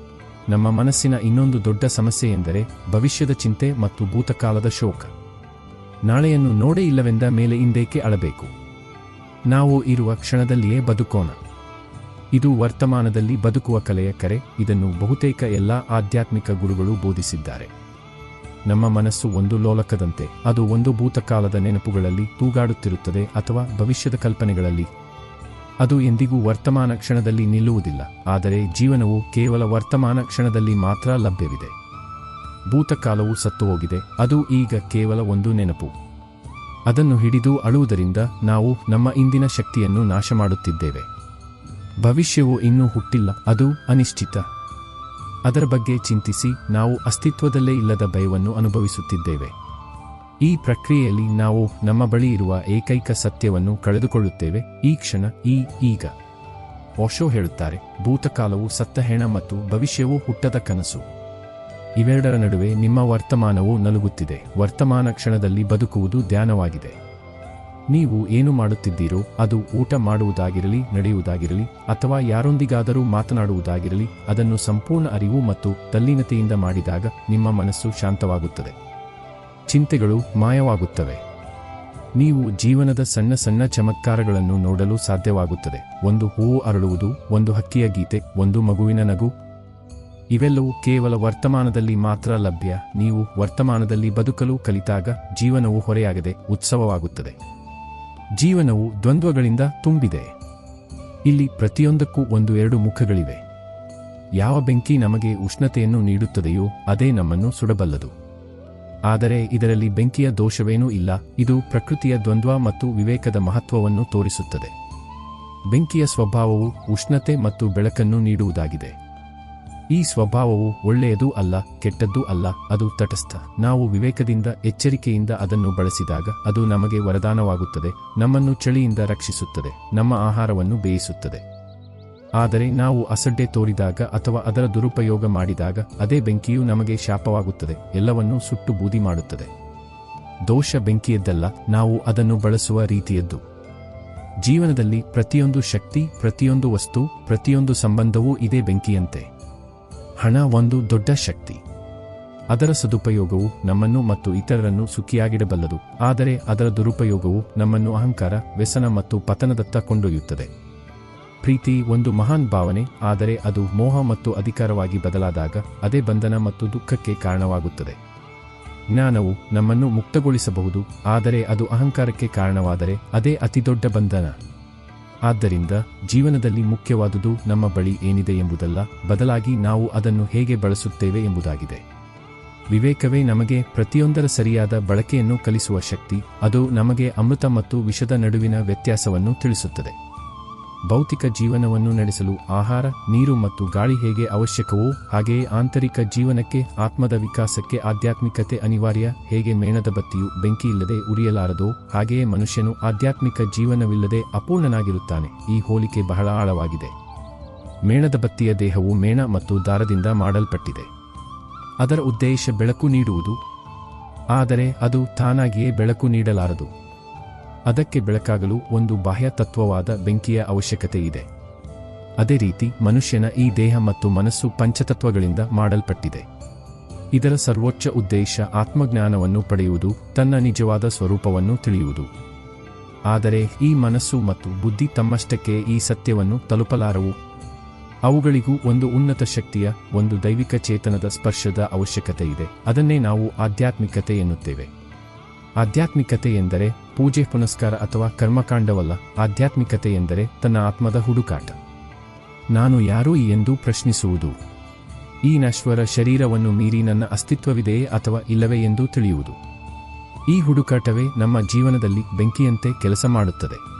ನಮ್ಮ ಮನಸ್ಸಿನ ಇನ್ನೊಂದು ದೊಡ್ಡ ಸಮಸ್ಯೆ ಎಂದರೆ ಭವಿಷ್ಯದ ಚಿಂತೆ ಮತ್ತು ಭೂತಕಾಲದ ಶೋಕ. ನಾಳೆಯನ್ನು ನೋಡೇ ಇಲ್ಲವೆಂದ ಮೇಲೆ ಇಂದೇಕೆ ಅಳಬೇಕು? ನಾವು ಇರುವ ಕ್ಷಣದಲ್ಲಿಯೇ ಬದುಕೋಣ. ಇದು ವರ್ತಮಾನದಲ್ಲಿ ಬದುಕುವ ಕಲೆಯ ಕರೆ. ಇದನ್ನು ಬಹುತೇಕ ಎಲ್ಲಾ ಆಧ್ಯಾತ್ಮಿಕ ಗುರುಗಳು ಬೋಧಿಸಿದ್ದಾರೆ. ನಮ್ಮ ಮನಸ್ಸು ಒಂದು ಲೋಲಕದಂತೆ. ಅದು ಒಂದು ಭೂತಕಾಲದ ನೆನಪುಗಳಲ್ಲಿ ತೂಗಾಡುತ್ತಿರುತ್ತದೆ ಅಥವಾ ಭವಿಷ್ಯದ ಕಲ್ಪನೆಗಳಲ್ಲಿ. ಅದು ಎಂದಿಗೂ ವರ್ತಮಾನ ಕ್ಷಣದಲ್ಲಿ ನಿಲ್ಲುವುದಿಲ್ಲ. ಆದರೆ ಜೀವನವು ಕೇವಲ ವರ್ತಮಾನ ಕ್ಷಣದಲ್ಲಿ ಮಾತ್ರ ಲಭ್ಯವಿದೆ. ಭೂತಕಾಲವು ಸತ್ತುಹೋಗಿದೆ. ಅದು ಈಗ ಕೇವಲ ಒಂದು ನೆನಪು. ಅದನ್ನು ಹಿಡಿದು ಅಳುವುದರಿಂದ ನಾವು ನಮ್ಮ ಇಂದಿನ ಶಕ್ತಿಯನ್ನು ನಾಶ ಮಾಡುತ್ತಿದ್ದೇವೆ. ಭವಿಷ್ಯವು ಇನ್ನೂ ಹುಟ್ಟಿಲ್ಲ. ಅದು ಅನಿಶ್ಚಿತ. ಅದರ ಬಗ್ಗೆ ಚಿಂತಿಸಿ ನಾವು ಅಸ್ತಿತ್ವದಲ್ಲೇ ಇಲ್ಲದ ಭಯವನ್ನು ಅನುಭವಿಸುತ್ತಿದ್ದೇವೆ. ಈ ಪ್ರಕ್ರಿಯೆಯಲ್ಲಿ ನಾವು ನಮ್ಮ ಬಳಿ ಇರುವ ಏಕೈಕ ಸತ್ಯವನ್ನು ಕಳೆದುಕೊಳ್ಳುತ್ತೇವೆ. ಈ ಕ್ಷಣ, ಈಗ. ಓಶೋ ಹೇಳುತ್ತಾರೆ, ಭೂತಕಾಲವು ಸತ್ತ ಹೆಣ ಮತ್ತು ಭವಿಷ್ಯವು ಹುಟ್ಟದ ಕನಸು. ಇವೆರಡರ ನಡುವೆ ನಿಮ್ಮ ವರ್ತಮಾನವು ನಲುಗುತ್ತಿದೆ. ವರ್ತಮಾನ ಕ್ಷಣದಲ್ಲಿ ಬದುಕುವುದು ಧ್ಯಾನವಾಗಿದೆ. ನೀವು ಏನು ಮಾಡುತ್ತಿದ್ದೀರೋ ಅದು ಊಟ ಮಾಡುವುದಾಗಿರಲಿ, ನಡೆಯುವುದಾಗಿರಲಿ, ಅಥವಾ ಯಾರೊಂದಿಗಾದರೂ ಮಾತನಾಡುವುದಾಗಿರಲಿ, ಅದನ್ನು ಸಂಪೂರ್ಣ ಅರಿವು ಮತ್ತು ತಲ್ಲೀನತೆಯಿಂದ ಮಾಡಿದಾಗ ನಿಮ್ಮ ಮನಸ್ಸು ಶಾಂತವಾಗುತ್ತದೆ. ಚಿಂತೆಗಳು ಮಾಯವಾಗುತ್ತವೆ. ನೀವು ಜೀವನದ ಸಣ್ಣ ಸಣ್ಣ ಚಮತ್ಕಾರಗಳನ್ನು ನೋಡಲು ಸಾಧ್ಯವಾಗುತ್ತದೆ. ಒಂದು ಹೂವು ಅರಳುವುದು, ಒಂದು ಹಕ್ಕಿಯ ಗೀತೆ, ಒಂದು ಮಗುವಿನ ನಗು. ಇವೆಲ್ಲವೂ ಕೇವಲ ವರ್ತಮಾನದಲ್ಲಿ ಮಾತ್ರ ಲಭ್ಯ. ನೀವು ವರ್ತಮಾನದಲ್ಲಿ ಬದುಕಲು ಕಲಿತಾಗ ಜೀವನವು ಹೊರೆಯಾಗದೆ ಉತ್ಸವವಾಗುತ್ತದೆ. ಜೀವನವು ದ್ವಂದ್ವಗಳಿಂದ ತುಂಬಿದೆ. ಇಲ್ಲಿ ಪ್ರತಿಯೊಂದಕ್ಕೂ ಎರಡು ಮುಖಗಳಿವೆ. ಯಾವ ಬೆಂಕಿ ನಮಗೆ ಉಷ್ಣತೆಯನ್ನು ನೀಡುತ್ತದೆಯೋ ಅದೇ ನಮ್ಮನ್ನು ಸುಡಬಲ್ಲದು. ಆದರೆ ಇದರಲ್ಲಿ ಬೆಂಕಿಯ ದೋಷವೇನೂ ಇಲ್ಲ. ಇದು ಪ್ರಕೃತಿಯ ದ್ವಂದ್ವ ಮತ್ತು ವಿವೇಕದ ಮಹತ್ವವನ್ನು ತೋರಿಸುತ್ತದೆ. ಬೆಂಕಿಯ ಸ್ವಭಾವವು ಉಷ್ಣತೆ ಮತ್ತು ಬೆಳಕನ್ನು ನೀಡುವುದಾಗಿದೆ. ಈ ಸ್ವಭಾವವು ಒಳ್ಳೆಯದೂ ಅಲ್ಲ, ಕೆಟ್ಟದ್ದೂ ಅಲ್ಲ. ಅದು ತಟಸ್ಥ. ನಾವು ವಿವೇಕದಿಂದ, ಎಚ್ಚರಿಕೆಯಿಂದ ಅದನ್ನು ಬಳಸಿದಾಗ ಅದು ನಮಗೆ ವರದಾನವಾಗುತ್ತದೆ. ನಮ್ಮನ್ನು ಚಳಿಯಿಂದ ರಕ್ಷಿಸುತ್ತದೆ, ನಮ್ಮ ಆಹಾರವನ್ನು ಬೇಯಿಸುತ್ತದೆ. ಆದರೆ ನಾವು ಅಸಡ್ಡೆ ತೋರಿದಾಗ ಅಥವಾ ಅದರ ದುರುಪಯೋಗ ಮಾಡಿದಾಗ ಅದೇ ಬೆಂಕಿಯು ನಮಗೆ ಶಾಪವಾಗುತ್ತದೆ, ಎಲ್ಲವನ್ನೂ ಸುಟ್ಟು ಬೂದಿ ಮಾಡುತ್ತದೆ. ದೋಷ ಬೆಂಕಿಯದ್ದಲ್ಲ, ನಾವು ಅದನ್ನು ಬಳಸುವ ರೀತಿಯದ್ದು. ಜೀವನದಲ್ಲಿ ಪ್ರತಿಯೊಂದು ಶಕ್ತಿ, ಪ್ರತಿಯೊಂದು ವಸ್ತು, ಪ್ರತಿಯೊಂದು ಸಂಬಂಧವೂ ಇದೇ ಬೆಂಕಿಯಂತೆ. ಹಣ ಒಂದು ದೊಡ್ಡ ಶಕ್ತಿ. ಅದರ ಸದುಪಯೋಗವು ನಮ್ಮನ್ನು ಮತ್ತು ಇತರರನ್ನು ಸುಖಿಯಾಗಿಡಬಲ್ಲದು. ಆದರೆ ಅದರ ದುರುಪಯೋಗವು ನಮ್ಮನ್ನು ಅಹಂಕಾರ, ವ್ಯಸನ ಮತ್ತು ಪತನದತ್ತ ಕೊಂಡೊಯ್ಯುತ್ತದೆ. ಪ್ರೀತಿ ಒಂದು ಮಹಾನ್ ಭಾವನೆ, ಆದರೆ ಅದು ಮೋಹ ಮತ್ತು ಅಧಿಕಾರವಾಗಿ ಬದಲಾದಾಗ ಅದೇ ಬಂಧನ ಮತ್ತು ದುಃಖಕ್ಕೆ ಕಾರಣವಾಗುತ್ತದೆ. ಜ್ಞಾನವು ನಮ್ಮನ್ನು ಮುಕ್ತಗೊಳಿಸಬಹುದು, ಆದರೆ ಅದು ಅಹಂಕಾರಕ್ಕೆ ಕಾರಣವಾದರೆ ಅದೇ ಅತಿದೊಡ್ಡ ಬಂಧನ. ಆದ್ದರಿಂದ ಜೀವನದಲ್ಲಿ ಮುಖ್ಯವಾದುದು ನಮ್ಮ ಬಳಿ ಏನಿದೆ ಎಂಬುದಲ್ಲ, ಬದಲಾಗಿ ನಾವು ಅದನ್ನು ಹೇಗೆ ಬಳಸುತ್ತೇವೆ ಎಂಬುದಾಗಿದೆ. ವಿವೇಕವೇ ನಮಗೆ ಪ್ರತಿಯೊಂದರ ಸರಿಯಾದ ಬಳಕೆಯನ್ನು ಕಲಿಸುವ ಶಕ್ತಿ. ಅದು ನಮಗೆ ಅಮೃತ ಮತ್ತು ವಿಷದ ನಡುವಿನ ವ್ಯತ್ಯಾಸವನ್ನು ತಿಳಿಸುತ್ತದೆ. ಭೌತಿಕ ಜೀವನವನ್ನು ನಡೆಸಲು ಆಹಾರ, ನೀರು ಮತ್ತು ಗಾಳಿ ಹೇಗೆ ಅವಶ್ಯಕವೋ ಹಾಗೆಯೇ ಆಂತರಿಕ ಜೀವನಕ್ಕೆ, ಆತ್ಮದ ವಿಕಾಸಕ್ಕೆ ಆಧ್ಯಾತ್ಮಿಕತೆ ಅನಿವಾರ್ಯ. ಹೇಗೆ ಮೇಣದ ಬತ್ತಿಯು ಬೆಂಕಿಯಿಲ್ಲದೆ ಉರಿಯಲಾರದೋ ಹಾಗೆಯೇ ಮನುಷ್ಯನು ಆಧ್ಯಾತ್ಮಿಕ ಜೀವನವಿಲ್ಲದೆ ಅಪೂರ್ಣನಾಗಿರುತ್ತಾನೆ. ಈ ಹೋಲಿಕೆ ಬಹಳ ಆಳವಾಗಿದೆ. ಮೇಣದ ಬತ್ತಿಯ ದೇಹವು ಮೇಣ ಮತ್ತು ದಾರದಿಂದ ಮಾಡಲ್ಪಟ್ಟಿದೆ. ಅದರ ಉದ್ದೇಶ ಬೆಳಕು ನೀಡುವುದು. ಆದರೆ ಅದು ತಾನಾಗಿಯೇ ಬೆಳಕು ನೀಡಲಾರದು. ಅದಕ್ಕೆ ಬೆಳಕಾಗಲು ಒಂದು ಬಾಹ್ಯ ತತ್ವವಾದ ಬೆಂಕಿಯ ಅವಶ್ಯಕತೆ ಇದೆ. ಅದೇ ರೀತಿ ಮನುಷ್ಯನ ಈ ದೇಹ ಮತ್ತು ಮನಸ್ಸು ಪಂಚತತ್ವಗಳಿಂದ ಮಾಡಲ್ಪಟ್ಟಿದೆ. ಇದರ ಸರ್ವೋಚ್ಚ ಉದ್ದೇಶ ಆತ್ಮಜ್ಞಾನವನ್ನು ಪಡೆಯುವುದು, ತನ್ನ ನಿಜವಾದ ಸ್ವರೂಪವನ್ನು ತಿಳಿಯುವುದು. ಆದರೆ ಈ ಮನಸ್ಸು ಮತ್ತು ಬುದ್ಧಿ ತಮ್ಮಷ್ಟಕ್ಕೆ ಈ ಸತ್ಯವನ್ನು ತಲುಪಲಾರವು. ಅವುಗಳಿಗೂ ಒಂದು ಉನ್ನತ ಶಕ್ತಿಯ, ಒಂದು ದೈವಿಕ ಚೇತನದ ಸ್ಪರ್ಶದ ಅವಶ್ಯಕತೆ ಇದೆ. ಅದನ್ನೇ ನಾವು ಆಧ್ಯಾತ್ಮಿಕತೆ ಎನ್ನುತ್ತೇವೆ. ಆಧ್ಯಾತ್ಮಿಕತೆ ಎಂದರೆ ಪೂಜೆ, ಪುನಸ್ಕಾರ ಅಥವಾ ಕರ್ಮಕಾಂಡವಲ್ಲ. ಆಧ್ಯಾತ್ಮಿಕತೆ ಎಂದರೆ ತನ್ನ ಆತ್ಮದ ಹುಡುಕಾಟ. ನಾನು ಯಾರು ಎಂದು ಪ್ರಶ್ನಿಸುವುದು. ಈ ನಶ್ವರ ಶರೀರವನ್ನು ಮೀರಿ ನನ್ನ ಅಸ್ತಿತ್ವವಿದೆಯೇ ಅಥವಾ ಇಲ್ಲವೇ ಎಂದು ತಿಳಿಯುವುದು. ಈ ಹುಡುಕಾಟವೇ ನಮ್ಮ ಜೀವನದಲ್ಲಿ ಬೆಂಕಿಯಂತೆ ಕೆಲಸ ಮಾಡುತ್ತದೆ.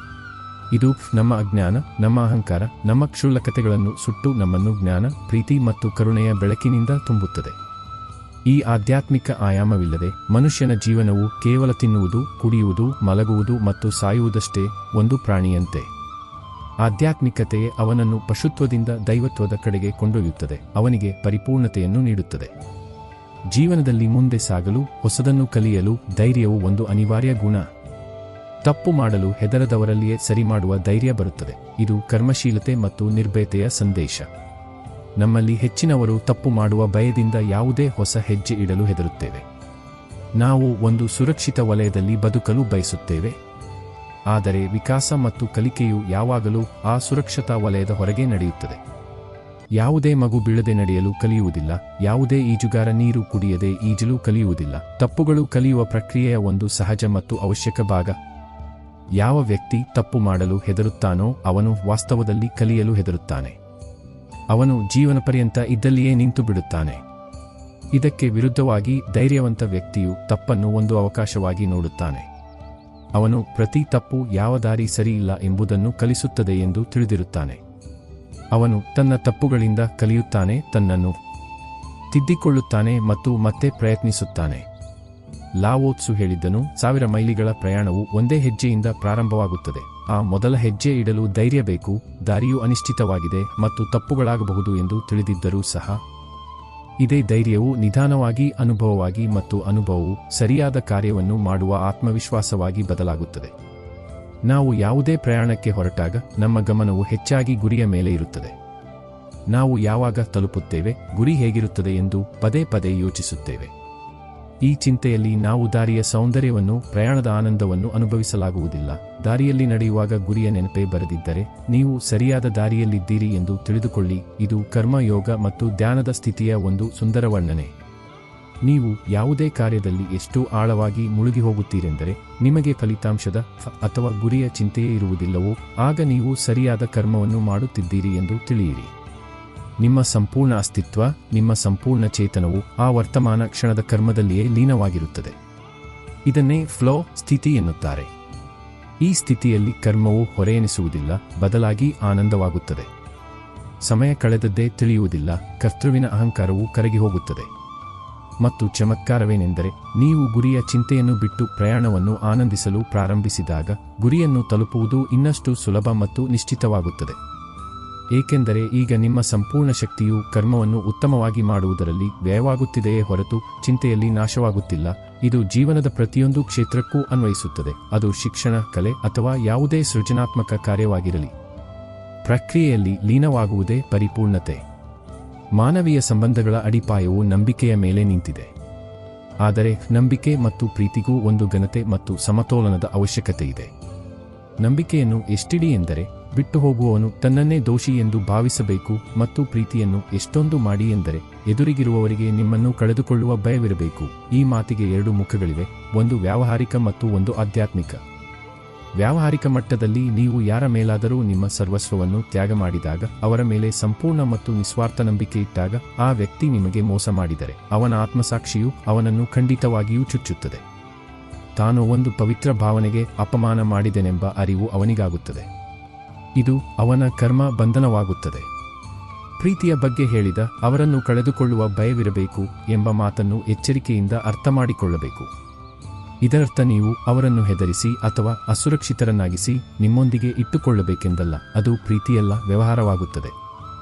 ಇದು ನಮ್ಮ ಅಜ್ಞಾನ, ನಮ್ಮ ಅಹಂಕಾರ, ನಮ್ಮ ಕ್ಷುಲ್ಲಕತೆಗಳನ್ನು ಸುಟ್ಟು ನಮ್ಮನ್ನು ಜ್ಞಾನ, ಪ್ರೀತಿ ಮತ್ತು ಕರುಣೆಯ ಬೆಳಕಿನಿಂದ ತುಂಬುತ್ತದೆ. ಈ ಆಧ್ಯಾತ್ಮಿಕ ಆಯಾಮವಿಲ್ಲದೆ ಮನುಷ್ಯನ ಜೀವನವು ಕೇವಲ ತಿನ್ನುವುದು, ಕುಡಿಯುವುದು, ಮಲಗುವುದು ಮತ್ತು ಸಾಯುವುದಷ್ಟೇ, ಒಂದು ಪ್ರಾಣಿಯಂತೆ. ಆಧ್ಯಾತ್ಮಿಕತೆಯೇ ಅವನನ್ನು ಪಶುತ್ವದಿಂದ ದೈವತ್ವದ ಕಡೆಗೆ ಕೊಂಡೊಯ್ಯುತ್ತದೆ, ಅವನಿಗೆ ಪರಿಪೂರ್ಣತೆಯನ್ನು ನೀಡುತ್ತದೆ. ಜೀವನದಲ್ಲಿ ಮುಂದೆ ಸಾಗಲು, ಹೊಸದನ್ನು ಕಲಿಯಲು ಧೈರ್ಯವು ಒಂದು ಅನಿವಾರ್ಯ ಗುಣ. ತಪ್ಪು ಮಾಡಲು ಹೆದರದವರಲ್ಲಿಯೇ ಸರಿ ಮಾಡುವ ಧೈರ್ಯ ಬರುತ್ತದೆ. ಇದು ಕರ್ಮಶೀಲತೆ ಮತ್ತು ನಿರ್ಭಯತೆಯ ಸಂದೇಶ. ನಮ್ಮಲ್ಲಿ ಹೆಚ್ಚಿನವರು ತಪ್ಪು ಮಾಡುವ ಭಯದಿಂದ ಯಾವುದೇ ಹೊಸ ಹೆಜ್ಜೆ ಇಡಲು ಹೆದರುತ್ತೇವೆ. ನಾವು ಒಂದು ಸುರಕ್ಷಿತ ವಲಯದಲ್ಲಿ ಬದುಕಲು ಬಯಸುತ್ತೇವೆ. ಆದರೆ ವಿಕಾಸ ಮತ್ತು ಕಲಿಕೆಯು ಯಾವಾಗಲೂ ಆ ಸುರಕ್ಷತಾ ವಲಯದ ಹೊರಗೆ ನಡೆಯುತ್ತದೆ. ಯಾವುದೇ ಮಗು ಬೀಳದೆ ನಡೆಯಲು ಕಲಿಯುವುದಿಲ್ಲ, ಯಾವುದೇ ಈಜುಗಾರ ನೀರು ಕುಡಿಯದೆ ಈಜಲು ಕಲಿಯುವುದಿಲ್ಲ. ತಪ್ಪುಗಳು ಕಲಿಯುವ ಪ್ರಕ್ರಿಯೆಯ ಒಂದು ಸಹಜ ಮತ್ತು ಅವಶ್ಯಕ ಭಾಗ. ಯಾವ ವ್ಯಕ್ತಿ ತಪ್ಪು ಮಾಡಲು ಹೆದರುತ್ತಾನೋ ಅವನು ವಾಸ್ತವದಲ್ಲಿ ಕಲಿಯಲು ಹೆದರುತ್ತಾನೆ. ಅವನು ಜೀವನ ಪರ್ಯಂತ ಇದ್ದಲ್ಲಿಯೇ ನಿಂತು ಬಿಡುತ್ತಾನೆ. ಇದಕ್ಕೆ ವಿರುದ್ಧವಾಗಿ ಧೈರ್ಯವಂತ ವ್ಯಕ್ತಿಯು ತಪ್ಪನ್ನು ಒಂದು ಅವಕಾಶವಾಗಿ ನೋಡುತ್ತಾನೆ. ಅವನು ಪ್ರತಿ ತಪ್ಪು ಯಾವ ದಾರಿ ಸರಿಯಿಲ್ಲ ಎಂಬುದನ್ನು ಕಲಿಸುತ್ತದೆ ಎಂದು ತಿಳಿದಿರುತ್ತಾನೆ. ಅವನು ತನ್ನ ತಪ್ಪುಗಳಿಂದ ಕಲಿಯುತ್ತಾನೆ, ತನ್ನನ್ನು ತಿದ್ದಿಕೊಳ್ಳುತ್ತಾನೆ ಮತ್ತು ಮತ್ತೆ ಪ್ರಯತ್ನಿಸುತ್ತಾನೆ. ಲಾವೋ ತ್ಸು ಹೇಳಿದ್ದನು, 1000 ಮೈಲಿಗಳ ಪ್ರಯಾಣವು ಒಂದೇ ಹೆಜ್ಜೆಯಿಂದ ಪ್ರಾರಂಭವಾಗುತ್ತದೆ. ಆ ಮೊದಲ ಹೆಜ್ಜೆ ಇಡಲು ಧೈರ್ಯ ಬೇಕು. ದಾರಿಯು ಅನಿಶ್ಚಿತವಾಗಿದೆ ಮತ್ತು ತಪ್ಪುಗಳಾಗಬಹುದು ಎಂದು ತಿಳಿದಿದ್ದರೂ ಸಹ ಇದೇ ಧೈರ್ಯವು ನಿಧಾನವಾಗಿ ಅನುಭವವಾಗಿ ಮತ್ತು ಅನುಭವವು ಸರಿಯಾದ ಕಾರ್ಯವನ್ನು ಮಾಡುವ ಆತ್ಮವಿಶ್ವಾಸವಾಗಿ ಬದಲಾಗುತ್ತದೆ. ನಾವು ಯಾವುದೇ ಪ್ರಯಾಣಕ್ಕೆ ಹೊರಟಾಗ ನಮ್ಮ ಗಮನವು ಹೆಚ್ಚಾಗಿ ಗುರಿಯ ಮೇಲೆ ಇರುತ್ತದೆ. ನಾವು ಯಾವಾಗ ತಲುಪುತ್ತೇವೆ, ಗುರಿ ಹೇಗಿರುತ್ತದೆ ಎಂದು ಪದೇ ಪದೇ ಯೋಚಿಸುತ್ತೇವೆ. ಈ ಚಿಂತೆಯಲ್ಲಿ ನಾವು ದಾರಿಯ ಸೌಂದರ್ಯವನ್ನು, ಪ್ರಯಾಣದ ಆನಂದವನ್ನು ಅನುಭವಿಸಲಾಗುವುದಿಲ್ಲ. ದಾರಿಯಲ್ಲಿ ನಡೆಯುವಾಗ ಗುರಿಯ ನೆನಪೇ ಬರದಿದ್ದರೆ ನೀವು ಸರಿಯಾದ ದಾರಿಯಲ್ಲಿದ್ದೀರಿ ಎಂದು ತಿಳಿದುಕೊಳ್ಳಿ. ಇದು ಕರ್ಮಯೋಗ ಮತ್ತು ಧ್ಯಾನದ ಸ್ಥಿತಿಯ ಒಂದು ಸುಂದರ ವರ್ಣನೆ. ನೀವು ಯಾವುದೇ ಕಾರ್ಯದಲ್ಲಿ ಎಷ್ಟು ಆಳವಾಗಿ ಮುಳುಗಿ ಹೋಗುತ್ತೀರೆಂದರೆ ನಿಮಗೆ ಫಲಿತಾಂಶದ ಅಥವಾ ಗುರಿಯ ಚಿಂತೆಯೇ ಇರುವುದಿಲ್ಲವೋ ಆಗ ನೀವು ಸರಿಯಾದ ಕರ್ಮವನ್ನು ಮಾಡುತ್ತಿದ್ದೀರಿ ಎಂದು ತಿಳಿಯಿರಿ. ನಿಮ್ಮ ಸಂಪೂರ್ಣ ಅಸ್ತಿತ್ವ, ನಿಮ್ಮ ಸಂಪೂರ್ಣ ಚೇತನವು ಆ ವರ್ತಮಾನ ಕ್ಷಣದ ಕರ್ಮದಲ್ಲಿಯೇ ಲೀನವಾಗಿರುತ್ತದೆ. ಇದನ್ನೇ ಫ್ಲೋ ಸ್ಥಿತಿ ಎನ್ನುತ್ತಾರೆ. ಈ ಸ್ಥಿತಿಯಲ್ಲಿ ಕರ್ಮವು ಹೊರೆಯೆನಿಸುವುದಿಲ್ಲ, ಬದಲಾಗಿ ಆನಂದವಾಗುತ್ತದೆ. ಸಮಯ ಕಳೆದದ್ದೇ ತಿಳಿಯುವುದಿಲ್ಲ, ಕರ್ತೃವಿನ ಅಹಂಕಾರವು ಕರಗಿ ಹೋಗುತ್ತದೆ. ಮತ್ತು ಚಮತ್ಕಾರವೇನೆಂದರೆ ನೀವು ಗುರಿಯ ಚಿಂತೆಯನ್ನು ಬಿಟ್ಟು ಪ್ರಯಾಣವನ್ನು ಆನಂದಿಸಲು ಪ್ರಾರಂಭಿಸಿದಾಗ ಗುರಿಯನ್ನು ತಲುಪುವುದು ಇನ್ನಷ್ಟು ಸುಲಭ ಮತ್ತು ನಿಶ್ಚಿತವಾಗುತ್ತದೆ. ಏಕೆಂದರೆ ಈಗ ನಿಮ್ಮ ಸಂಪೂರ್ಣ ಶಕ್ತಿಯು ಕರ್ಮವನ್ನು ಉತ್ತಮವಾಗಿ ಮಾಡುವುದರಲ್ಲಿ ವ್ಯಯವಾಗುತ್ತಿದೆಯೇ ಹೊರತು ಚಿಂತೆಯಲ್ಲಿ ನಾಶವಾಗುತ್ತಿಲ್ಲ. ಇದು ಜೀವನದ ಪ್ರತಿಯೊಂದು ಕ್ಷೇತ್ರಕ್ಕೂ ಅನ್ವಯಿಸುತ್ತದೆ. ಅದು ಶಿಕ್ಷಣ, ಕಲೆ ಅಥವಾ ಯಾವುದೇ ಸೃಜನಾತ್ಮಕ ಕಾರ್ಯವಾಗಿರಲಿ. ಪ್ರಕ್ರಿಯೆಯಲ್ಲಿ ಲೀನವಾಗುವುದೇ ಪರಿಪೂರ್ಣತೆ. ಮಾನವೀಯ ಸಂಬಂಧಗಳ ಅಡಿಪಾಯವು ನಂಬಿಕೆಯ ಮೇಲೆ ನಿಂತಿದೆ. ಆದರೆ ನಂಬಿಕೆ ಮತ್ತು ಪ್ರೀತಿಗೂ ಒಂದು ಘನತೆ ಮತ್ತು ಸಮತೋಲನದ ಅವಶ್ಯಕತೆಯಿದೆ. ನಂಬಿಕೆಯನ್ನು ಎಷ್ಟಿಡಿ ಎಂದರೆ ಬಿಟ್ಟು ಹೋಗುವವನು ತನ್ನನ್ನೇ ದೋಷಿ ಎಂದು ಭಾವಿಸಬೇಕು, ಮತ್ತು ಪ್ರೀತಿಯನ್ನು ಎಷ್ಟೊಂದು ಮಾಡಿ ಎಂದರೆ ಎದುರಿಗಿರುವವರಿಗೆ ನಿಮ್ಮನ್ನು ಕಳೆದುಕೊಳ್ಳುವ ಭಯವಿರಬೇಕು. ಈ ಮಾತಿಗೆ 2 ಮುಖಗಳಿವೆ, ಒಂದು ವ್ಯಾವಹಾರಿಕ ಮತ್ತು ಒಂದು ಆಧ್ಯಾತ್ಮಿಕ. ವ್ಯಾವಹಾರಿಕ ಮಟ್ಟದಲ್ಲಿ ನೀವು ಯಾರ ಮೇಲಾದರೂ ನಿಮ್ಮ ಸರ್ವಸ್ವವನ್ನು ತ್ಯಾಗ ಮಾಡಿದಾಗ, ಅವರ ಮೇಲೆ ಸಂಪೂರ್ಣ ಮತ್ತು ನಿಸ್ವಾರ್ಥ ನಂಬಿಕೆ ಇಟ್ಟಾಗ, ಆ ವ್ಯಕ್ತಿ ನಿಮಗೆ ಮೋಸ ಮಾಡಿದರೆ ಅವನ ಆತ್ಮಸಾಕ್ಷಿಯು ಅವನನ್ನು ಖಂಡಿತವಾಗಿಯೂ ಚುಚ್ಚುತ್ತದೆ. ತಾನು ಒಂದು ಪವಿತ್ರ ಭಾವನೆಗೆ ಅಪಮಾನ ಮಾಡಿದೆನೆಂಬ ಅರಿವು ಅವನಿಗಾಗುತ್ತದೆ. ಇದು ಅವನ ಕರ್ಮ ಬಂಧನವಾಗುತ್ತದೆ. ಪ್ರೀತಿಯ ಬಗ್ಗೆ ಹೇಳಿದ ಅವರನ್ನು ಕಳೆದುಕೊಳ್ಳುವ ಭಯವಿರಬೇಕು ಎಂಬ ಮಾತನ್ನು ಎಚ್ಚರಿಕೆಯಿಂದ ಅರ್ಥಮಾಡಿಕೊಳ್ಳಬೇಕು. ಇದರರ್ಥ ನೀವು ಅವರನ್ನು ಹೆದರಿಸಿ ಅಥವಾ ಅಸುರಕ್ಷಿತರನ್ನಾಗಿಸಿ ನಿಮ್ಮೊಂದಿಗೆ ಇಟ್ಟುಕೊಳ್ಳಬೇಕೆಂದಲ್ಲ. ಅದು ಪ್ರೀತಿಯಲ್ಲ, ವ್ಯವಹಾರವಾಗುತ್ತದೆ.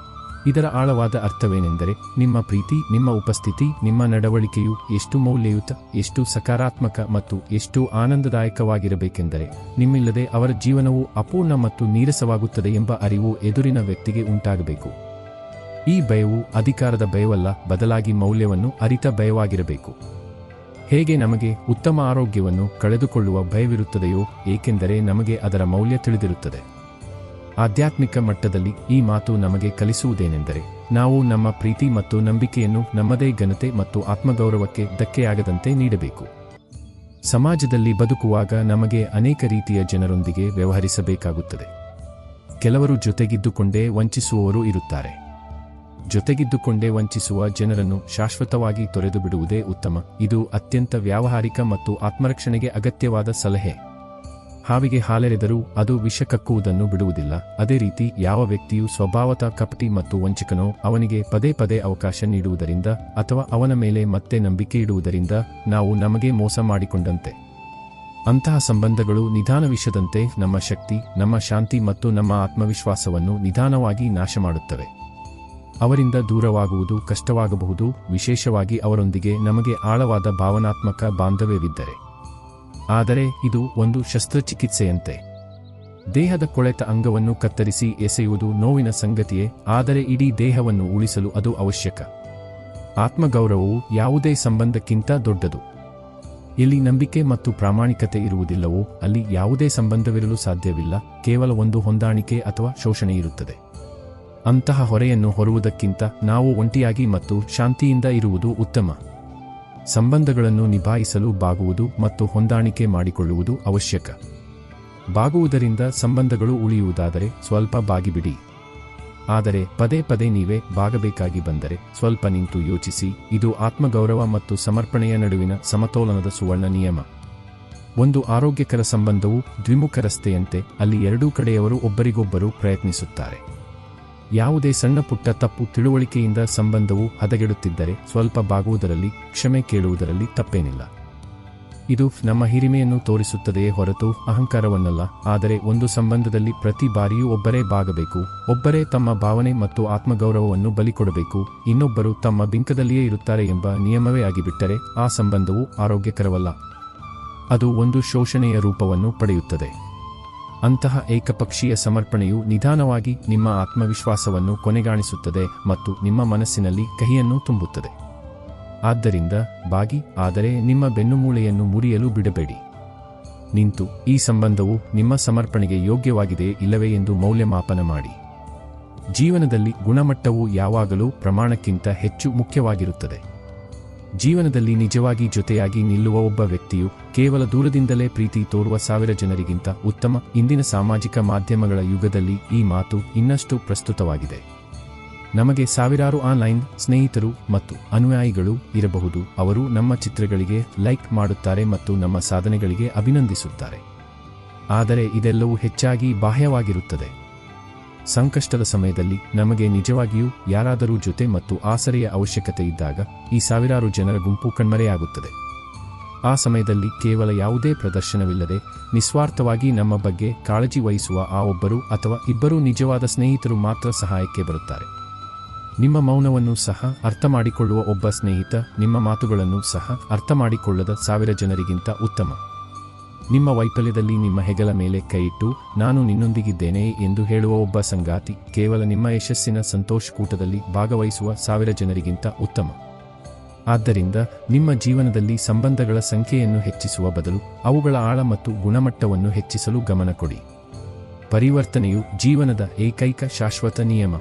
ಇದರ ಆಳವಾದ ಅರ್ಥವೇನೆಂದರೆ ನಿಮ್ಮ ಪ್ರೀತಿ, ನಿಮ್ಮ ಉಪಸ್ಥಿತಿ, ನಿಮ್ಮ ನಡವಳಿಕೆಯು ಎಷ್ಟು ಮೌಲ್ಯಯುತ, ಎಷ್ಟು ಸಕಾರಾತ್ಮಕ ಮತ್ತು ಎಷ್ಟು ಆನಂದದಾಯಕವಾಗಿರಬೇಕೆಂದರೆ ನಿಮ್ಮಿಲ್ಲದೆ ಅವರ ಜೀವನವು ಅಪೂರ್ಣ ಮತ್ತು ನೀರಸವಾಗುತ್ತದೆ ಎಂಬ ಅರಿವು ಎದುರಿನ ವ್ಯಕ್ತಿಗೆ ಉಂಟಾಗಬೇಕು. ಈ ಭಯವು ಅಧಿಕಾರದ ಭಯವಲ್ಲ, ಬದಲಾಗಿ ಮೌಲ್ಯವನ್ನು ಅರಿತ ಭಯವಾಗಿರಬೇಕು. ಹೇಗೆ ನಮಗೆ ಉತ್ತಮ ಆರೋಗ್ಯವನ್ನು ಕಳೆದುಕೊಳ್ಳುವ ಭಯವಿರುತ್ತದೆಯೋ, ಏಕೆಂದರೆ ನಮಗೆ ಅದರ ಮೌಲ್ಯ ತಿಳಿದಿರುತ್ತದೆ. ಆಧ್ಯಾತ್ಮಿಕ ಮಟ್ಟದಲ್ಲಿ ಈ ಮಾತು ನಮಗೆ ಕಲಿಸುವುದೇನೆಂದರೆ ನಾವು ನಮ್ಮ ಪ್ರೀತಿ ಮತ್ತು ನಂಬಿಕೆಯನ್ನು ನಮ್ಮದೇ ಘನತೆ ಮತ್ತು ಆತ್ಮಗೌರವಕ್ಕೆ ಧಕ್ಕೆಯಾಗದಂತೆ ನೀಡಬೇಕು. ಸಮಾಜದಲ್ಲಿ ಬದುಕುವಾಗ ನಮಗೆ ಅನೇಕ ರೀತಿಯ ಜನರೊಂದಿಗೆ ವ್ಯವಹರಿಸಬೇಕಾಗುತ್ತದೆ. ಕೆಲವರು ಜೊತೆಗಿದ್ದುಕೊಂಡೇ ವಂಚಿಸುವವರು ಇರುತ್ತಾರೆ. ಜೊತೆಗಿದ್ದುಕೊಂಡೇ ವಂಚಿಸುವ ಜನರನ್ನು ಶಾಶ್ವತವಾಗಿ ತೊರೆದು ಬಿಡುವುದೇ ಉತ್ತಮ. ಇದು ಅತ್ಯಂತ ವ್ಯಾವಹಾರಿಕ ಮತ್ತು ಆತ್ಮರಕ್ಷಣೆಗೆ ಅಗತ್ಯವಾದ ಸಲಹೆ. ಹಾವಿಗೆ ಹಾಲೆರೆದರೂ ಅದು ವಿಷ ಕಕ್ಕುವುದನ್ನು ಬಿಡುವುದಿಲ್ಲ. ಅದೇ ರೀತಿ ಯಾವ ವ್ಯಕ್ತಿಯು ಸ್ವಭಾವತಃ ಕಪಟಿ ಮತ್ತು ವಂಚಕನೋ ಅವನಿಗೆ ಪದೇ ಪದೇ ಅವಕಾಶ ನೀಡುವುದರಿಂದ ಅಥವಾ ಅವನ ಮೇಲೆ ಮತ್ತೆ ನಂಬಿಕೆ ಇಡುವುದರಿಂದ ನಾವು ನಮಗೆ ಮೋಸ ಮಾಡಿಕೊಂಡಂತೆ. ಅಂತಹ ಸಂಬಂಧಗಳು ನಿಧಾನ ವಿಷದಂತೆ ನಮ್ಮ ಶಕ್ತಿ, ನಮ್ಮ ಶಾಂತಿ ಮತ್ತು ನಮ್ಮ ಆತ್ಮವಿಶ್ವಾಸವನ್ನು ನಿಧಾನವಾಗಿ ನಾಶಮಾಡುತ್ತವೆ. ಅವರಿಂದ ದೂರವಾಗುವುದು ಕಷ್ಟವಾಗಬಹುದು, ವಿಶೇಷವಾಗಿ ಅವರೊಂದಿಗೆ ನಮಗೆ ಆಳವಾದ ಭಾವನಾತ್ಮಕ ಬಾಂಧವ್ಯವಿದ್ದರೆ. ಆದರೆ ಇದು ಒಂದು ಶಸ್ತ್ರಚಿಕಿತ್ಸೆಯಂತೆ. ದೇಹದ ಕೊಳೆತ ಅಂಗವನ್ನು ಕತ್ತರಿಸಿ ಎಸೆಯುವುದು ನೋವಿನ ಸಂಗತಿಯೇ, ಆದರೆ ಇಡೀ ದೇಹವನ್ನು ಉಳಿಸಲು ಅದು ಅವಶ್ಯಕ. ಆತ್ಮಗೌರವವು ಯಾವುದೇ ಸಂಬಂಧಕ್ಕಿಂತ ದೊಡ್ಡದು. ಎಲ್ಲಿ ನಂಬಿಕೆ ಮತ್ತು ಪ್ರಾಮಾಣಿಕತೆ ಇರುವುದಿಲ್ಲವೋ ಅಲ್ಲಿ ಯಾವುದೇ ಸಂಬಂಧವಿರಲು ಸಾಧ್ಯವಿಲ್ಲ, ಕೇವಲ ಒಂದು ಹೊಂದಾಣಿಕೆ ಅಥವಾ ಶೋಷಣೆ ಇರುತ್ತದೆ. ಅಂತಹ ಹೊರೆಯನ್ನು ಹೊರುವುದಕ್ಕಿಂತ ನಾವು ಒಂಟಿಯಾಗಿ ಮತ್ತು ಶಾಂತಿಯಿಂದ ಇರುವುದು ಉತ್ತಮ. ಸಂಬಂಧಗಳನ್ನು ನಿಭಾಯಿಸಲು ಬಾಗುವುದು ಮತ್ತು ಹೊಂದಾಣಿಕೆ ಮಾಡಿಕೊಳ್ಳುವುದು ಅವಶ್ಯಕ. ಬಾಗುವುದರಿಂದ ಸಂಬಂಧಗಳು ಉಳಿಯುವುದಾದರೆ ಸ್ವಲ್ಪ ಬಾಗಿಬಿಡಿ. ಆದರೆ ಪದೇ ಪದೇ ನೀವೇ ಬಾಗಬೇಕಾಗಿ ಬಂದರೆ ಸ್ವಲ್ಪ ನಿಂತು ಯೋಚಿಸಿ. ಇದು ಆತ್ಮಗೌರವ ಮತ್ತು ಸಮರ್ಪಣೆಯ ನಡುವಿನ ಸಮತೋಲನದ ಸುವರ್ಣ ನಿಯಮ. ಒಂದು ಆರೋಗ್ಯಕರ ಸಂಬಂಧವು ದ್ವಿಮುಖ ರಸ್ತೆಯಂತೆ, ಅಲ್ಲಿ ಎರಡೂ ಕಡೆಯವರು ಒಬ್ಬರಿಗೊಬ್ಬರು ಪ್ರಯತ್ನಿಸುತ್ತಾರೆ. ಯಾವುದೇ ಸಣ್ಣ ಪುಟ್ಟ ತಪ್ಪು ತಿಳುವಳಿಕೆಯಿಂದ ಸಂಬಂಧವು ಹದಗೆಡುತ್ತಿದ್ದರೆ ಸ್ವಲ್ಪ ಬಾಗುವುದರಲ್ಲಿ, ಕ್ಷಮೆ ಕೇಳುವುದರಲ್ಲಿ ತಪ್ಪೇನಿಲ್ಲ. ಇದು ನಮ್ಮ ಹಿರಿಮೆಯನ್ನು ತೋರಿಸುತ್ತದೆಯೇ ಹೊರತು ಅಹಂಕಾರವನ್ನಲ್ಲ. ಆದರೆ ಒಂದು ಸಂಬಂಧದಲ್ಲಿ ಪ್ರತಿ ಬಾರಿಯೂ ಒಬ್ಬರೇ ಬಾಗಬೇಕು, ಒಬ್ಬರೇ ತಮ್ಮ ಭಾವನೆ ಮತ್ತು ಆತ್ಮಗೌರವವನ್ನು ಬಲಿಕೊಡಬೇಕು, ಇನ್ನೊಬ್ಬರು ತಮ್ಮ ಬಿಂಕದಲ್ಲಿಯೇ ಇರುತ್ತಾರೆ ಎಂಬ ನಿಯಮವೇ ಆಗಿಬಿಟ್ಟರೆ ಆ ಸಂಬಂಧವು ಆರೋಗ್ಯಕರವಲ್ಲ. ಅದು ಒಂದು ಶೋಷಣೆಯ ರೂಪವನ್ನು ಪಡೆಯುತ್ತದೆ. ಅಂತಹ ಏಕಪಕ್ಷೀಯ ಸಮರ್ಪಣೆಯು ನಿಧಾನವಾಗಿ ನಿಮ್ಮ ಆತ್ಮವಿಶ್ವಾಸವನ್ನು ಕೊನೆಗಾಣಿಸುತ್ತದೆ ಮತ್ತು ನಿಮ್ಮ ಮನಸ್ಸಿನಲ್ಲಿ ಕಹಿಯನ್ನು ತುಂಬುತ್ತದೆ. ಆದ್ದರಿಂದ ಬಾಗಿ, ಆದರೆ ನಿಮ್ಮ ಬೆನ್ನುಮೂಳೆಯನ್ನು ಮುರಿಯಲು ಬಿಡಬೇಡಿ. ನಿಂತು ಈ ಸಂಬಂಧವು ನಿಮ್ಮ ಸಮರ್ಪಣೆಗೆ ಯೋಗ್ಯವಾಗಿದೆಯೇ ಇಲ್ಲವೇ ಎಂದು ಮೌಲ್ಯಮಾಪನ ಮಾಡಿ. ಜೀವನದಲ್ಲಿ ಗುಣಮಟ್ಟವು ಯಾವಾಗಲೂ ಪ್ರಮಾಣಕ್ಕಿಂತ ಹೆಚ್ಚು ಮುಖ್ಯವಾಗಿರುತ್ತದೆ. ಜೀವನದಲ್ಲಿ ನಿಜವಾಗಿ ಜೊತೆಯಾಗಿ ನಿಲ್ಲುವ ಒಬ್ಬ ವ್ಯಕ್ತಿಯು ಕೇವಲ ದೂರದಿಂದಲೇ ಪ್ರೀತಿ ತೋರುವ 1000 ಜನರಿಗಿಂತ ಉತ್ತಮ. ಇಂದಿನ ಸಾಮಾಜಿಕ ಮಾಧ್ಯಮಗಳ ಯುಗದಲ್ಲಿ ಈ ಮಾತು ಇನ್ನಷ್ಟು ಪ್ರಸ್ತುತವಾಗಿದೆ. ನಮಗೆ ಸಾವಿರಾರು ಆನ್ಲೈನ್ ಸ್ನೇಹಿತರು ಮತ್ತು ಅನುಯಾಯಿಗಳು ಇರಬಹುದು. ಅವರು ನಮ್ಮ ಚಿತ್ರಗಳಿಗೆ ಲೈಕ್ ಮಾಡುತ್ತಾರೆ ಮತ್ತು ನಮ್ಮ ಸಾಧನೆಗಳಿಗೆ ಅಭಿನಂದಿಸುತ್ತಾರೆ. ಆದರೆ ಇದೆಲ್ಲವೂ ಹೆಚ್ಚಾಗಿ ಬಾಹ್ಯವಾಗಿರುತ್ತದೆ. ಸಂಕಷ್ಟದ ಸಮಯದಲ್ಲಿ ನಮಗೆ ನಿಜವಾಗಿಯೂ ಯಾರಾದರೂ ಜೊತೆ ಮತ್ತು ಆಸರೆಯ ಅವಶ್ಯಕತೆ ಇದ್ದಾಗ ಈ ಸಾವಿರಾರು ಜನರ ಗುಂಪು ಕಣ್ಮರೆಯಾಗುತ್ತದೆ. ಆ ಸಮಯದಲ್ಲಿ ಕೇವಲ ಯಾವುದೇ ಪ್ರದರ್ಶನವಿಲ್ಲದೆ ನಿಸ್ವಾರ್ಥವಾಗಿ ನಮ್ಮ ಬಗ್ಗೆ ಕಾಳಜಿ ವಹಿಸುವ ಆ ಒಬ್ಬರು ಅಥವಾ ಇಬ್ಬರು ನಿಜವಾದ ಸ್ನೇಹಿತರು ಮಾತ್ರ ಸಹಾಯಕ್ಕೆ ಬರುತ್ತಾರೆ. ನಿಮ್ಮ ಮೌನವನ್ನು ಸಹ ಅರ್ಥಮಾಡಿಕೊಳ್ಳುವ ಒಬ್ಬ ಸ್ನೇಹಿತ ನಿಮ್ಮ ಮಾತುಗಳನ್ನು ಸಹ ಅರ್ಥಮಾಡಿಕೊಳ್ಳದ 1000 ಜನರಿಗಿಂತ ಉತ್ತಮ. ನಿಮ್ಮ ವೈಫಲ್ಯದಲ್ಲಿ ನಿಮ್ಮ ಹೆಗಲ ಮೇಲೆ ಕೈಯಿಟ್ಟು ನಾನು ನಿನ್ನೊಂದಿಗಿದ್ದೇನೆ ಎಂದು ಹೇಳುವ ಒಬ್ಬ ಸಂಗಾತಿ ಕೇವಲ ನಿಮ್ಮ ಯಶಸ್ಸಿನ ಸಂತೋಷಕೂಟದಲ್ಲಿ ಭಾಗವಹಿಸುವ 1000 ಜನರಿಗಿಂತ ಉತ್ತಮ. ಆದ್ದರಿಂದ ನಿಮ್ಮ ಜೀವನದಲ್ಲಿ ಸಂಬಂಧಗಳ ಸಂಖ್ಯೆಯನ್ನು ಹೆಚ್ಚಿಸುವ ಬದಲು ಅವುಗಳ ಆಳ ಮತ್ತು ಗುಣಮಟ್ಟವನ್ನು ಹೆಚ್ಚಿಸಲು ಗಮನ ಕೊಡಿ. ಪರಿವರ್ತನೆಯು ಜೀವನದ ಏಕೈಕ ಶಾಶ್ವತ ನಿಯಮ.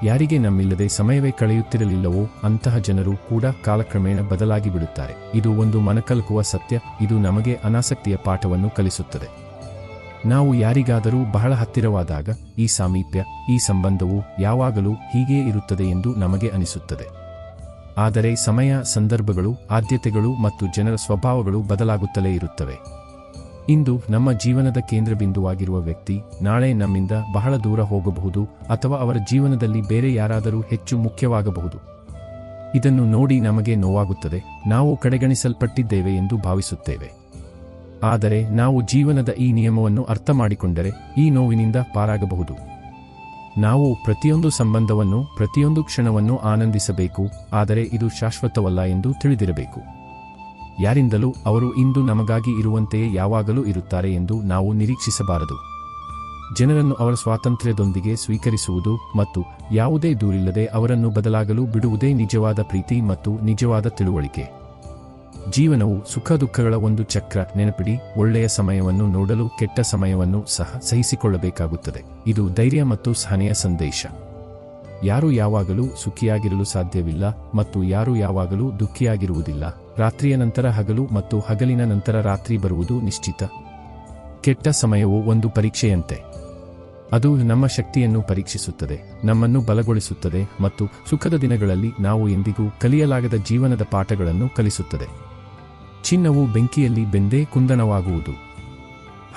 ಯಾರಿಗೆ ನಮ್ಮಿಲ್ಲದೆ ಸಮಯವೇ ಕಳೆಯುತ್ತಿರಲಿಲ್ಲವೋ ಅಂತಹ ಜನರು ಕೂಡ ಕಾಲಕ್ರಮೇಣ ಬದಲಾಗಿ ಬಿಡುತ್ತಾರೆ. ಇದು ಒಂದು ಮನಕಲಕುವ ಸತ್ಯ. ಇದು ನಮಗೆ ಅನಾಸಕ್ತಿಯ ಪಾಠವನ್ನು ಕಲಿಸುತ್ತದೆ. ನಾವು ಯಾರಿಗಾದರೂ ಬಹಳ ಹತ್ತಿರವಾದಾಗ ಈ ಸಾಮೀಪ್ಯ, ಈ ಸಂಬಂಧವು ಯಾವಾಗಲೂ ಹೀಗೇ ಇರುತ್ತದೆ ಎಂದು ನಮಗೆ ಅನಿಸುತ್ತದೆ. ಆದರೆ ಸಮಯ, ಸಂದರ್ಭಗಳು, ಆದ್ಯತೆಗಳು ಮತ್ತು ಜನರ ಸ್ವಭಾವಗಳು ಬದಲಾಗುತ್ತಲೇ ಇರುತ್ತವೆ. ಇಂದು ನಮ್ಮ ಜೀವನದ ಕೇಂದ್ರಬಿಂದುವಾಗಿರುವ ವ್ಯಕ್ತಿ ನಾಳೆ ನಮ್ಮಿಂದ ಬಹಳ ದೂರ ಹೋಗಬಹುದು ಅಥವಾ ಅವರ ಜೀವನದಲ್ಲಿ ಬೇರೆ ಯಾರಾದರೂ ಹೆಚ್ಚು ಮುಖ್ಯವಾಗಬಹುದು. ಇದನ್ನು ನೋಡಿ ನಮಗೆ ನೋವಾಗುತ್ತದೆ. ನಾವು ಕಡೆಗಣಿಸಲ್ಪಟ್ಟಿದ್ದೇವೆ ಎಂದು ಭಾವಿಸುತ್ತೇವೆ. ಆದರೆ ನಾವು ಜೀವನದ ಈ ನಿಯಮವನ್ನು ಅರ್ಥ ಮಾಡಿಕೊಂಡರೆ ಈ ನೋವಿನಿಂದ ಪಾರಾಗಬಹುದು. ನಾವು ಪ್ರತಿಯೊಂದು ಸಂಬಂಧವನ್ನು, ಪ್ರತಿಯೊಂದು ಕ್ಷಣವನ್ನು ಆನಂದಿಸಬೇಕು, ಆದರೆ ಇದು ಶಾಶ್ವತವಲ್ಲ ಎಂದು ತಿಳಿದಿರಬೇಕು. ಯಾರಿಂದಲೂ ಅವರು ಇಂದು ನಮಗಾಗಿ ಇರುವಂತೆಯೇ ಯಾವಾಗಲೂ ಇರುತ್ತಾರೆ ಎಂದು ನಾವು ನಿರೀಕ್ಷಿಸಬಾರದು. ಜನರನ್ನು ಅವರ ಸ್ವಾತಂತ್ರ್ಯದೊಂದಿಗೆ ಸ್ವೀಕರಿಸುವುದು ಮತ್ತು ಯಾವುದೇ ದೂರಿಲ್ಲದೆ ಅವರನ್ನು ಬದಲಾಗಲು ಬಿಡುವುದೇ ನಿಜವಾದ ಪ್ರೀತಿ ಮತ್ತು ನಿಜವಾದ ತಿಳುವಳಿಕೆ. ಜೀವನವು ಸುಖ ದುಃಖಗಳ ಒಂದು ಚಕ್ರ. ನೆನಪಿಡಿ, ಒಳ್ಳೆಯ ಸಮಯವನ್ನು ನೋಡಲು ಕೆಟ್ಟ ಸಮಯವನ್ನು ಸಹ ಸಹಿಸಿಕೊಳ್ಳಬೇಕಾಗುತ್ತದೆ. ಇದು ಧೈರ್ಯ ಮತ್ತು ಸಹನೆಯ ಸಂದೇಶ. ಯಾರೂ ಯಾವಾಗಲೂ ಸುಖಿಯಾಗಿರಲು ಸಾಧ್ಯವಿಲ್ಲ ಮತ್ತು ಯಾರೂ ಯಾವಾಗಲೂ ದುಃಖಿಯಾಗಿರುವುದಿಲ್ಲ. ರಾತ್ರಿಯ ನಂತರ ಹಗಲು ಮತ್ತು ಹಗಲಿನ ನಂತರ ರಾತ್ರಿ ಬರುವುದು ನಿಶ್ಚಿತ. ಕೆಟ್ಟ ಸಮಯವು ಒಂದು ಪರೀಕ್ಷೆಯಂತೆ. ಅದು ನಮ್ಮ ಶಕ್ತಿಯನ್ನು ಪರೀಕ್ಷಿಸುತ್ತದೆ, ನಮ್ಮನ್ನು ಬಲಗೊಳಿಸುತ್ತದೆ ಮತ್ತು ಸುಖದ ದಿನಗಳಲ್ಲಿ ನಾವು ಎಂದಿಗೂ ಕಲಿಯಲಾಗದ ಜೀವನದ ಪಾಠಗಳನ್ನು ಕಲಿಸುತ್ತದೆ. ಚಿನ್ನವು ಬೆಂಕಿಯಲ್ಲಿ ಬೆಂದೇ ಕುಂದಣವಾಗುವುದು.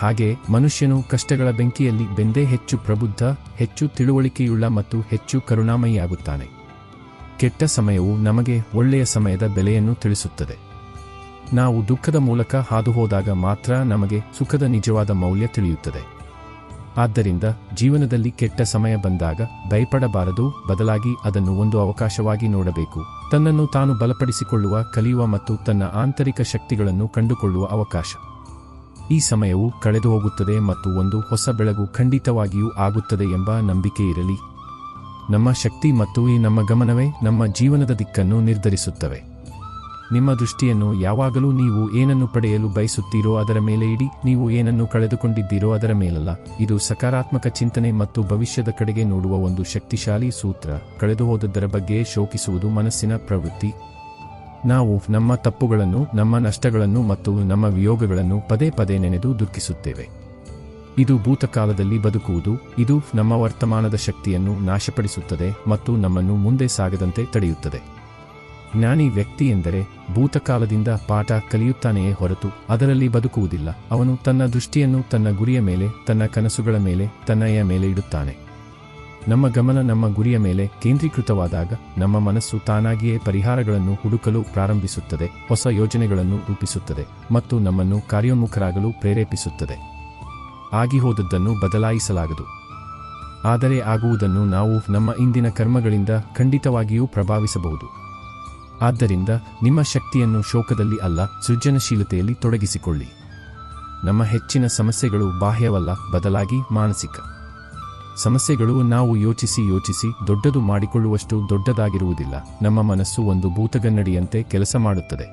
ಹಾಗೆ ಮನುಷ್ಯನು ಕಷ್ಟಗಳ ಬೆಂಕಿಯಲ್ಲಿ ಬೆಂದೇ ಹೆಚ್ಚು ಪ್ರಬುದ್ಧ, ಹೆಚ್ಚು ತಿಳುವಳಿಕೆಯುಳ್ಳ ಮತ್ತು ಹೆಚ್ಚು ಕರುಣಾಮಯಿಯಾಗುತ್ತಾನೆ. ಕೆಟ್ಟ ಸಮಯವು ನಮಗೆ ಒಳ್ಳೆಯ ಸಮಯದ ಬೆಲೆಯನ್ನು ತಿಳಿಸುತ್ತದೆ. ನಾವು ದುಃಖದ ಮೂಲಕ ಹಾದುಹೋದಾಗ ಮಾತ್ರ ನಮಗೆ ಸುಖದ ನಿಜವಾದ ಮೌಲ್ಯ ತಿಳಿಯುತ್ತದೆ. ಆದ್ದರಿಂದ ಜೀವನದಲ್ಲಿ ಕೆಟ್ಟ ಸಮಯ ಬಂದಾಗ ಭಯಪಡಬಾರದು, ಬದಲಾಗಿ ಅದನ್ನು ಒಂದು ಅವಕಾಶವಾಗಿ ನೋಡಬೇಕು. ತನ್ನನ್ನು ತಾನು ಬಲಪಡಿಸಿಕೊಳ್ಳುವ, ಕಲಿಯುವ ಮತ್ತು ತನ್ನ ಆಂತರಿಕ ಶಕ್ತಿಗಳನ್ನು ಕಂಡುಕೊಳ್ಳುವ ಅವಕಾಶ. ಈ ಸಮಯವು ಕಳೆದು ಹೋಗುತ್ತದೆ ಮತ್ತು ಒಂದು ಹೊಸ ಬೆಳಗು ಖಂಡಿತವಾಗಿಯೂ ಆಗುತ್ತದೆ ಎಂಬ ನಂಬಿಕೆ ಇರಲಿ. ನಮ್ಮ ಶಕ್ತಿ ಮತ್ತು ನಮ್ಮ ಗಮನವೇ ನಮ್ಮ ಜೀವನದ ದಿಕ್ಕನ್ನು ನಿರ್ಧರಿಸುತ್ತವೆ. ನಿಮ್ಮ ದೃಷ್ಟಿಯನ್ನು ಯಾವಾಗಲೂ ನೀವು ಏನನ್ನು ಪಡೆಯಲು ಬಯಸುತ್ತೀರೋ ಅದರ ಮೇಲೆ ಇಡಿ, ನೀವು ಏನನ್ನು ಕಳೆದುಕೊಂಡಿದ್ದೀರೋ ಅದರ ಮೇಲಲ್ಲ. ಇದು ಸಕಾರಾತ್ಮಕ ಚಿಂತನೆ ಮತ್ತು ಭವಿಷ್ಯದ ಕಡೆಗೆ ನೋಡುವ ಒಂದು ಶಕ್ತಿಶಾಲಿ ಸೂತ್ರ. ಕಳೆದುಹೋದದ್ದರ ಬಗ್ಗೆ ಶೋಕಿಸುವುದು ಮನಸ್ಸಿನ ಪ್ರವೃತ್ತಿ. ನಾವು ನಮ್ಮ ತಪ್ಪುಗಳನ್ನು, ನಮ್ಮ ನಷ್ಟಗಳನ್ನು ಮತ್ತು ನಮ್ಮ ವಿಯೋಗಗಳನ್ನು ಪದೇ ಪದೇ ನೆನೆದು ದುಃಖಿಸುತ್ತೇವೆ. ಇದು ಭೂತಕಾಲದಲ್ಲಿ ಬದುಕುವುದು. ಇದು ನಮ್ಮ ವರ್ತಮಾನದ ಶಕ್ತಿಯನ್ನು ನಾಶಪಡಿಸುತ್ತದೆ ಮತ್ತು ನಮ್ಮನ್ನು ಮುಂದೆ ಸಾಗದಂತೆ ತಡೆಯುತ್ತದೆ. ಜ್ಞಾನಿ ವ್ಯಕ್ತಿ ಎಂದರೆ ಭೂತಕಾಲದಿಂದ ಪಾಠ ಕಲಿಯುತ್ತಾನೆಯೇ ಹೊರತು ಅದರಲ್ಲಿ ಬದುಕುವುದಿಲ್ಲ. ಅವನು ತನ್ನ ದೃಷ್ಟಿಯನ್ನು ತನ್ನ ಗುರಿಯ ಮೇಲೆ, ತನ್ನ ಕನಸುಗಳ ಮೇಲೆ, ತನ್ನಯ ಮೇಲೆ ಇಡುತ್ತಾನೆ. ನಮ್ಮ ಗಮನ ನಮ್ಮ ಗುರಿಯ ಮೇಲೆ ಕೇಂದ್ರೀಕೃತವಾದಾಗ ನಮ್ಮ ಮನಸ್ಸು ತಾನಾಗಿಯೇ ಪರಿಹಾರಗಳನ್ನು ಹುಡುಕಲು ಪ್ರಾರಂಭಿಸುತ್ತದೆ, ಹೊಸ ಯೋಜನೆಗಳನ್ನು ರೂಪಿಸುತ್ತದೆ ಮತ್ತು ನಮ್ಮನ್ನು ಕಾರ್ಯೋನ್ಮುಖರಾಗಲು ಪ್ರೇರೇಪಿಸುತ್ತದೆ. ಆಗಿಹೋದದ್ದನ್ನು ಬದಲಾಯಿಸಲಾಗದು, ಆದರೆ ಆಗುವುದನ್ನು ನಾವು ನಮ್ಮ ಇಂದಿನ ಕರ್ಮಗಳಿಂದ ಖಂಡಿತವಾಗಿಯೂ ಪ್ರಭಾವಿಸಬಹುದು. ಆದ್ದರಿಂದ ನಿಮ್ಮ ಶಕ್ತಿಯನ್ನು ಶೋಕದಲ್ಲಿ ಅಲ್ಲ, ಸೃಜನಶೀಲತೆಯಲ್ಲಿ ತೊಡಗಿಸಿಕೊಳ್ಳಿ. ನಮ್ಮ ಹೆಚ್ಚಿನ ಸಮಸ್ಯೆಗಳು ಬಾಹ್ಯವಲ್ಲ, ಬದಲಾಗಿ ಮಾನಸಿಕ ಸಮಸ್ಯೆಗಳು. ನಾವು ಯೋಚಿಸಿ ದೊಡ್ಡದು ಮಾಡಿಕೊಳ್ಳುವಷ್ಟು ದೊಡ್ಡದಾಗಿರುವುದಿಲ್ಲ. ನಮ್ಮ ಮನಸ್ಸು ಒಂದು ಭೂತಗನ್ನಡಿಯಂತೆ ಕೆಲಸ ಮಾಡುತ್ತದೆ.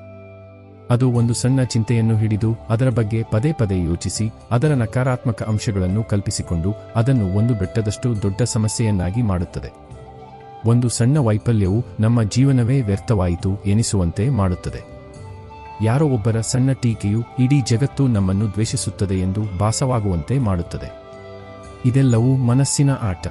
ಅದು ಒಂದು ಸಣ್ಣ ಚಿಂತೆಯನ್ನು ಹಿಡಿದು ಅದರ ಬಗ್ಗೆ ಪದೇ ಪದೇ ಯೋಚಿಸಿ ಅದರ ನಕಾರಾತ್ಮಕ ಅಂಶಗಳನ್ನು ಕಲ್ಪಿಸಿಕೊಂಡು ಅದನ್ನು ಒಂದು ಬೆಟ್ಟದಷ್ಟು ದೊಡ್ಡ ಸಮಸ್ಯೆಯನ್ನಾಗಿ ಮಾಡುತ್ತದೆ. ಒಂದು ಸಣ್ಣ ವೈಫಲ್ಯವು ನಮ್ಮ ಜೀವನವೇ ವ್ಯರ್ಥವಾಯಿತು ಎನಿಸುವಂತೆ ಮಾಡುತ್ತದೆ. ಯಾರೋ ಒಬ್ಬರ ಸಣ್ಣ ಟೀಕೆಯು ಇಡೀ ಜಗತ್ತು ನಮ್ಮನ್ನು ದ್ವೇಷಿಸುತ್ತದೆ ಎಂದು ಭಾಸವಾಗುವಂತೆ ಮಾಡುತ್ತದೆ. ಇದೆಲ್ಲವೂ ಮನಸ್ಸಿನ ಆಟ.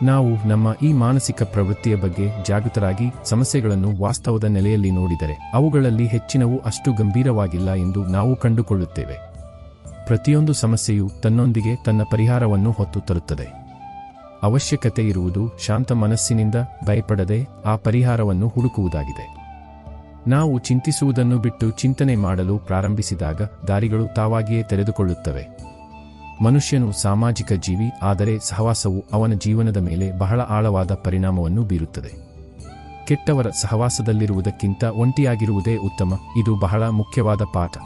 ನಾವು ನಮ್ಮ ಈ ಮಾನಸಿಕ ಪ್ರವೃತ್ತಿಯ ಬಗ್ಗೆ ಜಾಗೃತರಾಗಿ ಸಮಸ್ಯೆಗಳನ್ನು ವಾಸ್ತವದ ನೆಲೆಯಲ್ಲಿ ನೋಡಿದರೆ ಅವುಗಳಲ್ಲಿ ಹೆಚ್ಚಿನವು ಅಷ್ಟು ಗಂಭೀರವಾಗಿಲ್ಲ ಎಂದು ನಾವು ಕಂಡುಕೊಳ್ಳುತ್ತೇವೆ. ಪ್ರತಿಯೊಂದು ಸಮಸ್ಯೆಯು ತನ್ನೊಂದಿಗೆ ತನ್ನ ಪರಿಹಾರವನ್ನು ಹೊತ್ತು ತರುತ್ತದೆ. ಅವಶ್ಯಕತೆ ಇರುವುದು ಶಾಂತ ಮನಸ್ಸಿನಿಂದ ಭಯಪಡದೆ ಆ ಪರಿಹಾರವನ್ನು ಹುಡುಕುವುದಾಗಿದೆ. ನಾವು ಚಿಂತಿಸುವುದನ್ನು ಬಿಟ್ಟು ಚಿಂತನೆ ಮಾಡಲು ಪ್ರಾರಂಭಿಸಿದಾಗ ದಾರಿಗಳು ತಾವಾಗಿಯೇ ತೆರೆದುಕೊಳ್ಳುತ್ತವೆ. ಮನುಷ್ಯನು ಸಾಮಾಜಿಕ ಜೀವಿ, ಆದರೆ ಸಹವಾಸವು ಅವನ ಜೀವನದ ಮೇಲೆ ಬಹಳ ಆಳವಾದ ಪರಿಣಾಮವನ್ನು ಬೀರುತ್ತದೆ. ಕೆಟ್ಟವರ ಸಹವಾಸದಲ್ಲಿರುವುದಕ್ಕಿಂತ ಒಂಟಿಯಾಗಿರುವುದೇ ಉತ್ತಮ. ಇದು ಬಹಳ ಮುಖ್ಯವಾದ ಪಾಠ.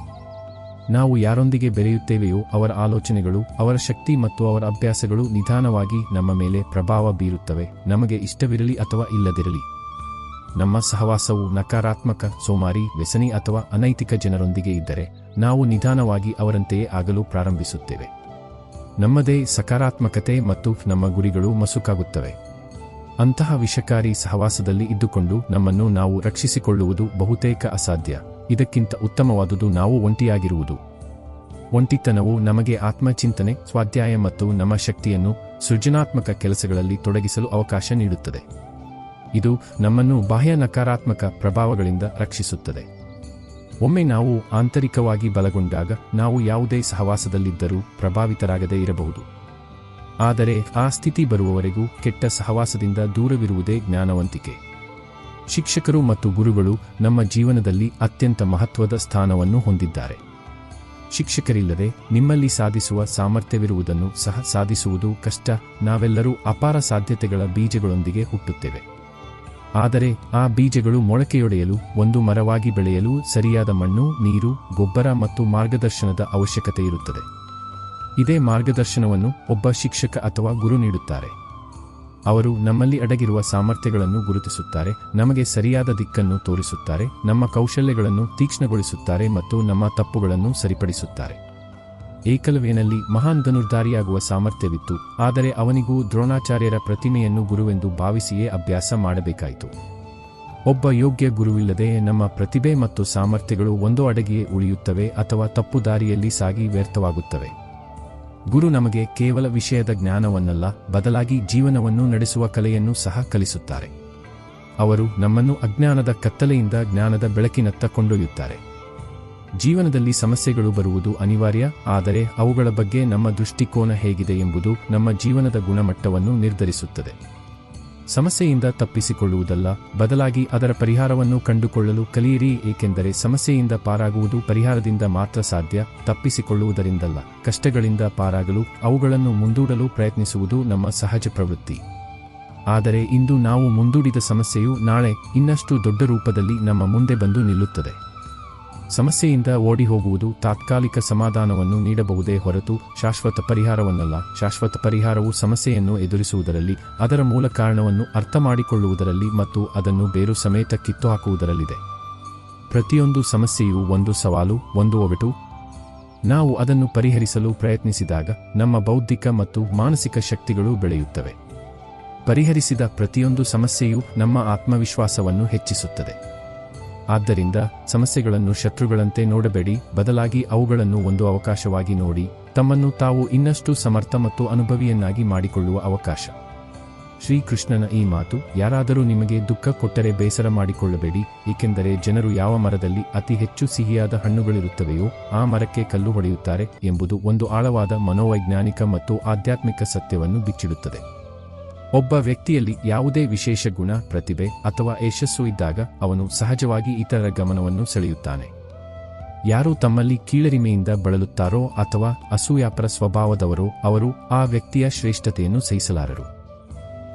ನಾವು ಯಾರೊಂದಿಗೆ ಬೆರೆಯುತ್ತೇವೆಯೋ ಅವರ ಆಲೋಚನೆಗಳು, ಅವರ ಶಕ್ತಿ ಮತ್ತು ಅವರ ಅಭ್ಯಾಸಗಳು ನಿಧಾನವಾಗಿ ನಮ್ಮ ಮೇಲೆ ಪ್ರಭಾವ ಬೀರುತ್ತವೆ, ನಮಗೆ ಇಷ್ಟವಿರಲಿ ಅಥವಾ ಇಲ್ಲದಿರಲಿ. ನಮ್ಮ ಸಹವಾಸವು ನಕಾರಾತ್ಮಕ, ಸೋಮಾರಿ, ವ್ಯಸನಿ ಅಥವಾ ಅನೈತಿಕ ಜನರೊಂದಿಗೆ ಇದ್ದರೆ ನಾವು ನಿಧಾನವಾಗಿ ಅವರಂತೆಯೇ ಆಗಲು ಪ್ರಾರಂಭಿಸುತ್ತೇವೆ. ನಮ್ಮದೇ ಸಕಾರಾತ್ಮಕತೆ ಮತ್ತು ನಮ್ಮ ಗುರಿಗಳು ಮಸುಕಾಗುತ್ತವೆ. ಅಂತಹ ವಿಷಕಾರಿ ಸಹವಾಸದಲ್ಲಿ ಇದ್ದುಕೊಂಡು ನಮ್ಮನ್ನು ನಾವು ರಕ್ಷಿಸಿಕೊಳ್ಳುವುದು ಬಹುತೇಕ ಅಸಾಧ್ಯ. ಇದಕ್ಕಿಂತ ಉತ್ತಮವಾದುದು ನಾವು ಒಂಟಿಯಾಗಿರುವುದು. ಒಂಟಿತನವು ನಮಗೆ ಆತ್ಮಚಿಂತನೆ, ಸ್ವಾಧ್ಯಾಯ ಮತ್ತು ನಮ್ಮ ಶಕ್ತಿಯನ್ನು ಸೃಜನಾತ್ಮಕ ಕೆಲಸಗಳಲ್ಲಿ ತೊಡಗಿಸಲು ಅವಕಾಶ ನೀಡುತ್ತದೆ. ಇದು ನಮ್ಮನ್ನು ಬಾಹ್ಯ ನಕಾರಾತ್ಮಕ ಪ್ರಭಾವಗಳಿಂದ ರಕ್ಷಿಸುತ್ತದೆ. ಒಮ್ಮೆ ನಾವು ಆಂತರಿಕವಾಗಿ ಬಲಗೊಂಡಾಗ ನಾವು ಯಾವುದೇ ಸಹವಾಸದಲ್ಲಿದ್ದರೂ ಪ್ರಭಾವಿತರಾಗದೇ ಇರಬಹುದು. ಆದರೆ ಆ ಸ್ಥಿತಿ ಬರುವವರೆಗೂ ಕೆಟ್ಟ ಸಹವಾಸದಿಂದ ದೂರವಿರುವುದೇ ಜ್ಞಾನವಂತಿಕೆ. ಶಿಕ್ಷಕರು ಮತ್ತು ಗುರುಗಳು ನಮ್ಮ ಜೀವನದಲ್ಲಿ ಅತ್ಯಂತ ಮಹತ್ವದ ಸ್ಥಾನವನ್ನು ಹೊಂದಿದ್ದಾರೆ. ಶಿಕ್ಷಕರಿಲ್ಲದೆ ನಿಮ್ಮಲ್ಲಿ ಸಾಧಿಸುವ ಸಾಮರ್ಥ್ಯವಿರುವುದನ್ನು ಸಹ ಸಾಧಿಸುವುದು ಕಷ್ಟ. ನಾವೆಲ್ಲರೂ ಅಪಾರ ಸಾಧ್ಯತೆಗಳ ಬೀಜಗಳೊಂದಿಗೆ ಹುಟ್ಟುತ್ತೇವೆ. ಆದರೆ ಆ ಬೀಜಗಳು ಮೊಳಕೆಯೊಡೆಯಲು, ಒಂದು ಮರವಾಗಿ ಬೆಳೆಯಲು ಸರಿಯಾದ ಮಣ್ಣು, ನೀರು, ಗೊಬ್ಬರ ಮತ್ತು ಮಾರ್ಗದರ್ಶನದ ಅವಶ್ಯಕತೆ ಇರುತ್ತದೆ. ಇದೇ ಮಾರ್ಗದರ್ಶನವನ್ನು ಒಬ್ಬ ಶಿಕ್ಷಕ ಅಥವಾ ಗುರು ನೀಡುತ್ತಾರೆ. ಅವರು ನಮ್ಮಲ್ಲಿ ಅಡಗಿರುವ ಸಾಮರ್ಥ್ಯಗಳನ್ನು ಗುರುತಿಸುತ್ತಾರೆ, ನಮಗೆ ಸರಿಯಾದ ದಿಕ್ಕನ್ನು ತೋರಿಸುತ್ತಾರೆ, ನಮ್ಮ ಕೌಶಲ್ಯಗಳನ್ನು ತೀಕ್ಷ್ಣಗೊಳಿಸುತ್ತಾರೆ ಮತ್ತು ನಮ್ಮ ತಪ್ಪುಗಳನ್ನು ಸರಿಪಡಿಸುತ್ತಾರೆ. ಏಕಲವ್ಯನಲ್ಲಿ ಮಹಾನ್ ಧನುರ್ಧಾರಿಯಾಗುವ ಸಾಮರ್ಥ್ಯವಿತ್ತು, ಆದರೆ ಅವನಿಗೂ ದ್ರೋಣಾಚಾರ್ಯರ ಪ್ರತಿಮೆಯನ್ನು ಗುರುವೆಂದು ಭಾವಿಸಿಯೇ ಅಭ್ಯಾಸ ಮಾಡಬೇಕಾಯಿತು. ಒಬ್ಬ ಯೋಗ್ಯ ಗುರುವಿಲ್ಲದೆ ನಮ್ಮ ಪ್ರತಿಭೆ ಮತ್ತು ಸಾಮರ್ಥ್ಯಗಳು ಒಂದೋ ಅಡಗಿಯೇ ಉಳಿಯುತ್ತವೆ ಅಥವಾ ತಪ್ಪು ದಾರಿಯಲ್ಲಿ ಸಾಗಿ ವ್ಯರ್ಥವಾಗುತ್ತವೆ. ಗುರು ನಮಗೆ ಕೇವಲ ವಿಷಯದ ಜ್ಞಾನವನ್ನಲ್ಲ, ಬದಲಾಗಿ ಜೀವನವನ್ನು ನಡೆಸುವ ಕಲೆಯನ್ನು ಸಹ ಕಲಿಸುತ್ತಾರೆ. ಅವರು ನಮ್ಮನ್ನು ಅಜ್ಞಾನದ ಕತ್ತಲೆಯಿಂದ ಜ್ಞಾನದ ಬೆಳಕಿನತ್ತ ಕೊಂಡೊಯ್ಯುತ್ತಾರೆ. ಜೀವನದಲ್ಲಿ ಸಮಸ್ಯೆಗಳು ಬರುವುದು ಅನಿವಾರ್ಯ, ಆದರೆ ಅವುಗಳ ಬಗ್ಗೆ ನಮ್ಮ ದೃಷ್ಟಿಕೋನ ಹೇಗಿದೆ ಎಂಬುದು ನಮ್ಮ ಜೀವನದ ಗುಣಮಟ್ಟವನ್ನು ನಿರ್ಧರಿಸುತ್ತದೆ. ಸಮಸ್ಯೆಯಿಂದ ತಪ್ಪಿಸಿಕೊಳ್ಳುವುದಲ್ಲ, ಬದಲಾಗಿ ಅದರ ಪರಿಹಾರವನ್ನು ಕಂಡುಕೊಳ್ಳಲು ಕಲಿಯಿರಿ, ಏಕೆಂದರೆ ಸಮಸ್ಯೆಯಿಂದ ಪಾರಾಗುವುದು ಪರಿಹಾರದಿಂದ ಮಾತ್ರ ಸಾಧ್ಯ, ತಪ್ಪಿಸಿಕೊಳ್ಳುವುದರಿಂದಲ್ಲ. ಕಷ್ಟಗಳಿಂದ ಪಾರಾಗಲು ಅವುಗಳನ್ನು ಮುಂದೂಡಲು ಪ್ರಯತ್ನಿಸುವುದು ನಮ್ಮ ಸಹಜ ಪ್ರವೃತ್ತಿ. ಆದರೆ ಇಂದು ನಾವು ಮುಂದೂಡಿದ ಸಮಸ್ಯೆಯು ನಾಳೆ ಇನ್ನಷ್ಟು ದೊಡ್ಡ ರೂಪದಲ್ಲಿ ನಮ್ಮ ಮುಂದೆ ಬಂದು ನಿಲ್ಲುತ್ತದೆ. ಸಮಸ್ಯೆಯಿಂದ ಓಡಿ ಹೋಗುವುದು ತಾತ್ಕಾಲಿಕ ಸಮಾಧಾನವನ್ನು ನೀಡಬಹುದೇ ಹೊರತು ಶಾಶ್ವತ ಪರಿಹಾರವನ್ನಲ್ಲ. ಶಾಶ್ವತ ಪರಿಹಾರವು ಸಮಸ್ಯೆಯನ್ನು ಎದುರಿಸುವುದರಲ್ಲಿ, ಅದರ ಮೂಲ ಕಾರಣವನ್ನು ಅರ್ಥಮಾಡಿಕೊಳ್ಳುವುದರಲ್ಲಿ ಮತ್ತು ಅದನ್ನು ಬೇರು ಸಮೇತ ಕಿತ್ತುಹಾಕುವುದರಲ್ಲಿದೆ. ಪ್ರತಿಯೊಂದು ಸಮಸ್ಯೆಯೂ ಒಂದು ಸವಾಲು, ಒಂದು ಒಗಟು. ನಾವು ಅದನ್ನು ಪರಿಹರಿಸಲು ಪ್ರಯತ್ನಿಸಿದಾಗ ನಮ್ಮ ಬೌದ್ಧಿಕ ಮತ್ತು ಮಾನಸಿಕ ಶಕ್ತಿಗಳು ಬೆಳೆಯುತ್ತವೆ. ಪರಿಹರಿಸಿದ ಪ್ರತಿಯೊಂದು ಸಮಸ್ಯೆಯೂ ನಮ್ಮ ಆತ್ಮವಿಶ್ವಾಸವನ್ನು ಹೆಚ್ಚಿಸುತ್ತದೆ. ಆದ್ದರಿಂದ ಸಮಸ್ಯೆಗಳನ್ನು ಶತ್ರುಗಳಂತೆ ನೋಡಬೇಡಿ, ಬದಲಾಗಿ ಅವುಗಳನ್ನು ಒಂದು ಅವಕಾಶವಾಗಿ ನೋಡಿ, ತಮ್ಮನ್ನು ತಾವು ಇನ್ನಷ್ಟು ಸಮರ್ಥ ಮತ್ತು ಅನುಭವಿಯನ್ನಾಗಿ ಮಾಡಿಕೊಳ್ಳುವ ಅವಕಾಶ. ಶ್ರೀಕೃಷ್ಣನ ಈ ಮಾತು: ಯಾರಾದರೂ ನಿಮಗೆ ದುಃಖ ಕೊಟ್ಟರೆ ಬೇಸರ ಮಾಡಿಕೊಳ್ಳಬೇಡಿ, ಏಕೆಂದರೆ ಜನರು ಯಾವ ಮರದಲ್ಲಿ ಅತಿ ಹೆಚ್ಚು ಸಿಹಿಯಾದ ಹಣ್ಣುಗಳಿರುತ್ತವೆಯೋ ಆ ಮರಕ್ಕೆ ಕಲ್ಲು ಹೊಡೆಯುತ್ತಾರೆ ಎಂಬುದು ಒಂದು ಆಳವಾದ ಮನೋವೈಜ್ಞಾನಿಕ ಮತ್ತು ಆಧ್ಯಾತ್ಮಿಕ ಸತ್ಯವನ್ನು ಬಿಚ್ಚಿಡುತ್ತದೆ. ಒಬ್ಬ ವ್ಯಕ್ತಿಯಲ್ಲಿ ಯಾವುದೇ ವಿಶೇಷ ಗುಣ, ಪ್ರತಿಭೆ ಅಥವಾ ಯಶಸ್ಸು ಇದ್ದಾಗ ಅವನು ಸಹಜವಾಗಿ ಇತರರ ಗಮನವನ್ನು ಸೆಳೆಯುತ್ತಾನೆ. ಯಾರು ತಮ್ಮಲ್ಲಿ ಕೀಳರಿಮೆಯಿಂದ ಬಳಲುತ್ತಾರೋ ಅಥವಾ ಅಸೂಯಾಪರ ಸ್ವಭಾವದವರೋ ಅವರು ಆ ವ್ಯಕ್ತಿಯ ಶ್ರೇಷ್ಠತೆಯನ್ನು ಸಹಿಸಲಾರರು.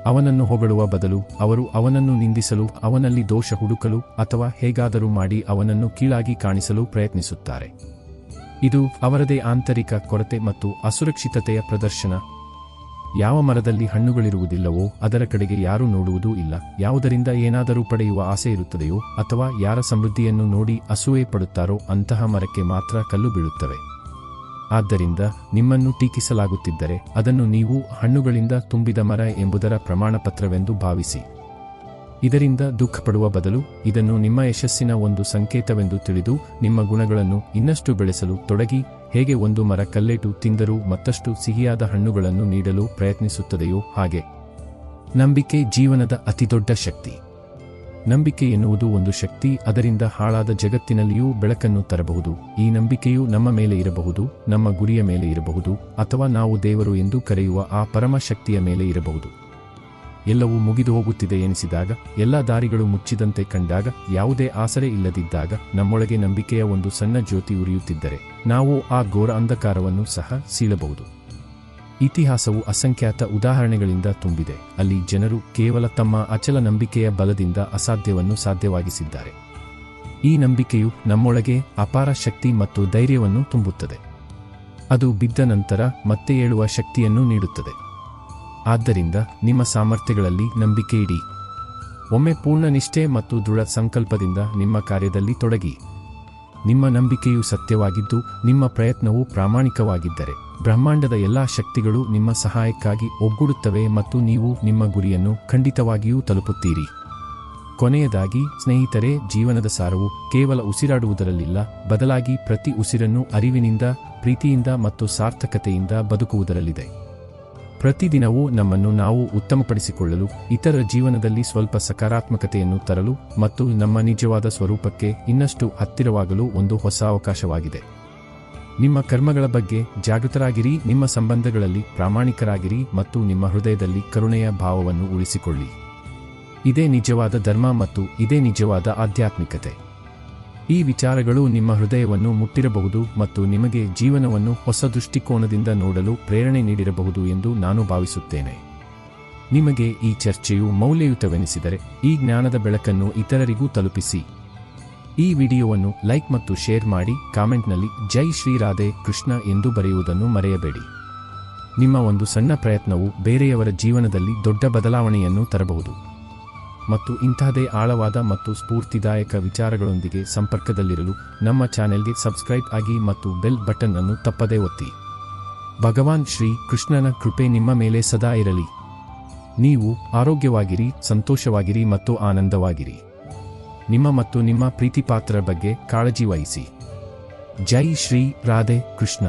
ಅವನನ್ನು ಹೊಗಳುವ ಬದಲು ಅವರು ಅವನನ್ನು ನಿಂದಿಸಲು, ಅವನಲ್ಲಿ ದೋಷ ಹುಡುಕಲು ಅಥವಾ ಹೇಗಾದರೂ ಮಾಡಿ ಅವನನ್ನು ಕೀಳಾಗಿ ಕಾಣಿಸಲು ಪ್ರಯತ್ನಿಸುತ್ತಾರೆ. ಇದು ಅವರದೇ ಆಂತರಿಕ ಕೊರತೆ ಮತ್ತು ಅಸುರಕ್ಷಿತತೆಯ ಪ್ರದರ್ಶನ. ಯಾವ ಮರದಲ್ಲಿ ಹಣ್ಣುಗಳಿರುವುದಿಲ್ಲವೋ ಅದರ ಕಡೆಗೆ ಯಾರೂ ನೋಡುವುದೂ ಇಲ್ಲ. ಯಾವುದರಿಂದ ಏನಾದರೂ ಪಡೆಯುವ ಆಸೆ ಇರುತ್ತದೆಯೋ ಅಥವಾ ಯಾರ ಸಮೃದ್ಧಿಯನ್ನು ನೋಡಿ ಅಸೂಯೆ ಪಡುತ್ತಾರೋ ಅಂತಹ ಮರಕ್ಕೆ ಮಾತ್ರ ಕಲ್ಲು ಬೀಳುತ್ತವೆ. ಆದ್ದರಿಂದ ನಿಮ್ಮನ್ನು ಟೀಕಿಸಲಾಗುತ್ತಿದ್ದರೆ ಅದನ್ನು ನೀವು ಹಣ್ಣುಗಳಿಂದ ತುಂಬಿದ ಮರ ಎಂಬುದರ ಪ್ರಮಾಣಪತ್ರವೆಂದು ಭಾವಿಸಿ. ಇದರಿಂದ ದುಃಖಪಡುವ ಬದಲು ಇದನ್ನು ನಿಮ್ಮ ಯಶಸ್ಸಿನ ಒಂದು ಸಂಕೇತವೆಂದು ತಿಳಿದು ನಿಮ್ಮ ಗುಣಗಳನ್ನು ಇನ್ನಷ್ಟು ಬೆಳೆಸಲು ತೊಡಗಿ. ಹೇಗೆ ಒಂದು ಮರ ಕಲ್ಲೇಟು ತಿಂದರೂ ಮತ್ತಷ್ಟು ಸಿಹಿಯಾದ ಹಣ್ಣುಗಳನ್ನು ನೀಡಲು ಪ್ರಯತ್ನಿಸುತ್ತದೆಯೋ ಹಾಗೆ ನಂಬಿಕೆ ಜೀವನದ ಅತಿದೊಡ್ಡ ಶಕ್ತಿ. ನಂಬಿಕೆ ಎನ್ನುವುದು ಒಂದು ಶಕ್ತಿ, ಅದರಿಂದ ಹಾಳಾದ ಜಗತ್ತಿನಲ್ಲಿಯೂ ಬೆಳಕನ್ನು ತರಬಹುದು. ಈ ನಂಬಿಕೆಯು ನಮ್ಮ ಮೇಲೆ ಇರಬಹುದು, ನಮ್ಮ ಗುರಿಯ ಮೇಲೆ ಇರಬಹುದು, ಅಥವಾ ನಾವು ದೇವರು ಎಂದು ಕರೆಯುವ ಆ ಪರಮ ಶಕ್ತಿಯ ಮೇಲೆ ಇರಬಹುದು. ಎಲ್ಲವೂ ಮುಗಿದು ಹೋಗುತ್ತಿದೆ ಎನಿಸಿದಾಗ, ಎಲ್ಲ ದಾರಿಗಳು ಮುಚ್ಚಿದಂತೆ ಕಂಡಾಗ, ಯಾವುದೇ ಆಸರೆ ಇಲ್ಲದಿದ್ದಾಗ, ನಮ್ಮೊಳಗೆ ನಂಬಿಕೆಯ ಒಂದು ಸಣ್ಣ ಜ್ಯೋತಿ ಉರಿಯುತ್ತಿದ್ದರೆ ನಾವು ಆ ಘೋರ ಅಂಧಕಾರವನ್ನು ಸಹ ಸೀಳಬಹುದು. ಇತಿಹಾಸವು ಅಸಂಖ್ಯಾತ ಉದಾಹರಣೆಗಳಿಂದ ತುಂಬಿದೆ. ಅಲ್ಲಿ ಜನರು ಕೇವಲ ತಮ್ಮ ಅಚಲ ನಂಬಿಕೆಯ ಬಲದಿಂದ ಅಸಾಧ್ಯವನ್ನು ಸಾಧ್ಯವಾಗಿಸಿದ್ದಾರೆ. ಈ ನಂಬಿಕೆಯು ನಮ್ಮೊಳಗೆ ಅಪಾರ ಶಕ್ತಿ ಮತ್ತು ಧೈರ್ಯವನ್ನು ತುಂಬುತ್ತದೆ. ಅದು ಬಿದ್ದ ನಂತರ ಮತ್ತೆ ಏಳುವ ಶಕ್ತಿಯನ್ನು ನೀಡುತ್ತದೆ. ಆದ್ದರಿಂದ ನಿಮ್ಮ ಸಾಮರ್ಥ್ಯಗಳಲ್ಲಿ ನಂಬಿಕೆ ಇಡಿ. ಒಮ್ಮೆ ಪೂರ್ಣ ನಿಷ್ಠೆ ಮತ್ತು ದೃಢ ಸಂಕಲ್ಪದಿಂದ ನಿಮ್ಮ ಕಾರ್ಯದಲ್ಲಿ ತೊಡಗಿ. ನಿಮ್ಮ ನಂಬಿಕೆಯು ಸತ್ಯವಾಗಿದ್ದು ನಿಮ್ಮ ಪ್ರಯತ್ನವು ಪ್ರಾಮಾಣಿಕವಾಗಿದ್ದರೆ ಬ್ರಹ್ಮಾಂಡದ ಎಲ್ಲಾ ಶಕ್ತಿಗಳು ನಿಮ್ಮ ಸಹಾಯಕ್ಕಾಗಿ ಒಗ್ಗೂಡುತ್ತವೆ ಮತ್ತು ನೀವು ನಿಮ್ಮ ಗುರಿಯನ್ನು ಖಂಡಿತವಾಗಿಯೂ ತಲುಪುತ್ತೀರಿ. ಕೊನೆಯದಾಗಿ ಸ್ನೇಹಿತರೆ, ಜೀವನದ ಸಾರವು ಕೇವಲ ಉಸಿರಾಡುವುದರಲ್ಲಿಲ್ಲ, ಬದಲಾಗಿ ಪ್ರತಿ ಉಸಿರನ್ನು ಅರಿವಿನಿಂದ, ಪ್ರೀತಿಯಿಂದ ಮತ್ತು ಸಾರ್ಥಕತೆಯಿಂದ ಬದುಕುವುದರಲ್ಲಿದೆ. ಪ್ರತಿದಿನವೂ ನಮ್ಮನ್ನು ನಾವು ಉತ್ತಮಪಡಿಸಿಕೊಳ್ಳಲು, ಇತರರ ಜೀವನದಲ್ಲಿ ಸ್ವಲ್ಪ ಸಕಾರಾತ್ಮಕತೆಯನ್ನು ತರಲು ಮತ್ತು ನಮ್ಮ ನಿಜವಾದ ಸ್ವರೂಪಕ್ಕೆ ಇನ್ನಷ್ಟು ಹತ್ತಿರವಾಗಲು ಒಂದು ಹೊಸ ಅವಕಾಶವಾಗಿದೆ. ನಿಮ್ಮ ಕರ್ಮಗಳ ಬಗ್ಗೆ ಜಾಗೃತರಾಗಿರಿ, ನಿಮ್ಮ ಸಂಬಂಧಗಳಲ್ಲಿ ಪ್ರಾಮಾಣಿಕರಾಗಿರಿ ಮತ್ತು ನಿಮ್ಮ ಹೃದಯದಲ್ಲಿ ಕರುಣೆಯ ಭಾವವನ್ನು ಉಳಿಸಿಕೊಳ್ಳಿ. ಇದೇ ನಿಜವಾದ ಧರ್ಮ ಮತ್ತು ಇದೇ ನಿಜವಾದ ಆಧ್ಯಾತ್ಮಿಕತೆ. ಈ ವಿಚಾರಗಳು ನಿಮ್ಮ ಹೃದಯವನ್ನು ಮುಟ್ಟಿರಬಹುದು ಮತ್ತು ನಿಮಗೆ ಜೀವನವನ್ನು ಹೊಸ ದೃಷ್ಟಿಕೋನದಿಂದ ನೋಡಲು ಪ್ರೇರಣೆ ನೀಡಿರಬಹುದು ಎಂದು ನಾನು ಭಾವಿಸುತ್ತೇನೆ. ನಿಮಗೆ ಈ ಚರ್ಚೆಯು ಮೌಲ್ಯಯುತವೆನಿಸಿದರೆ ಈ ಜ್ಞಾನದ ಬೆಳಕನ್ನು ಇತರರಿಗೂ ತಲುಪಿಸಿ. ಈ ವಿಡಿಯೋವನ್ನು ಲೈಕ್ ಮತ್ತು ಶೇರ್ ಮಾಡಿ. ಕಾಮೆಂಟ್ನಲ್ಲಿ ಜೈ ಶ್ರೀ ರಾಧೆ ಕೃಷ್ಣ ಎಂದು ಬರೆಯುವುದನ್ನು ಮರೆಯಬೇಡಿ. ನಿಮ್ಮ ಒಂದು ಸಣ್ಣ ಪ್ರಯತ್ನವು ಬೇರೆಯವರ ಜೀವನದಲ್ಲಿ ದೊಡ್ಡ ಬದಲಾವಣೆಯನ್ನು ತರಬಹುದು. ಮತ್ತು ಇಂತಹದೇ ಆಳವಾದ ಮತ್ತು ಸ್ಫೂರ್ತಿದಾಯಕ ವಿಚಾರಗಳೊಂದಿಗೆ ಸಂಪರ್ಕದಲ್ಲಿರಲು ನಮ್ಮ ಚಾನೆಲ್ಗೆ ಸಬ್ಸ್ಕ್ರೈಬ್ ಆಗಿ ಮತ್ತು ಬೆಲ್ ಬಟನ್ ಅನ್ನು ತಪ್ಪದೇ ಒತ್ತಿ. ಭಗವಾನ್ ಶ್ರೀ ಕೃಷ್ಣನ ಕೃಪೆ ನಿಮ್ಮ ಮೇಲೆ ಸದಾ ಇರಲಿ. ನೀವು ಆರೋಗ್ಯವಾಗಿರಿ, ಸಂತೋಷವಾಗಿರಿ ಮತ್ತು ಆನಂದವಾಗಿರಿ. ನಿಮ್ಮ ಮತ್ತು ನಿಮ್ಮ ಪ್ರೀತಿಪಾತ್ರರ ಬಗ್ಗೆ ಕಾಳಜಿ ವಹಿಸಿ. ಜೈ ಶ್ರೀ ರಾಧೆ ಕೃಷ್ಣ.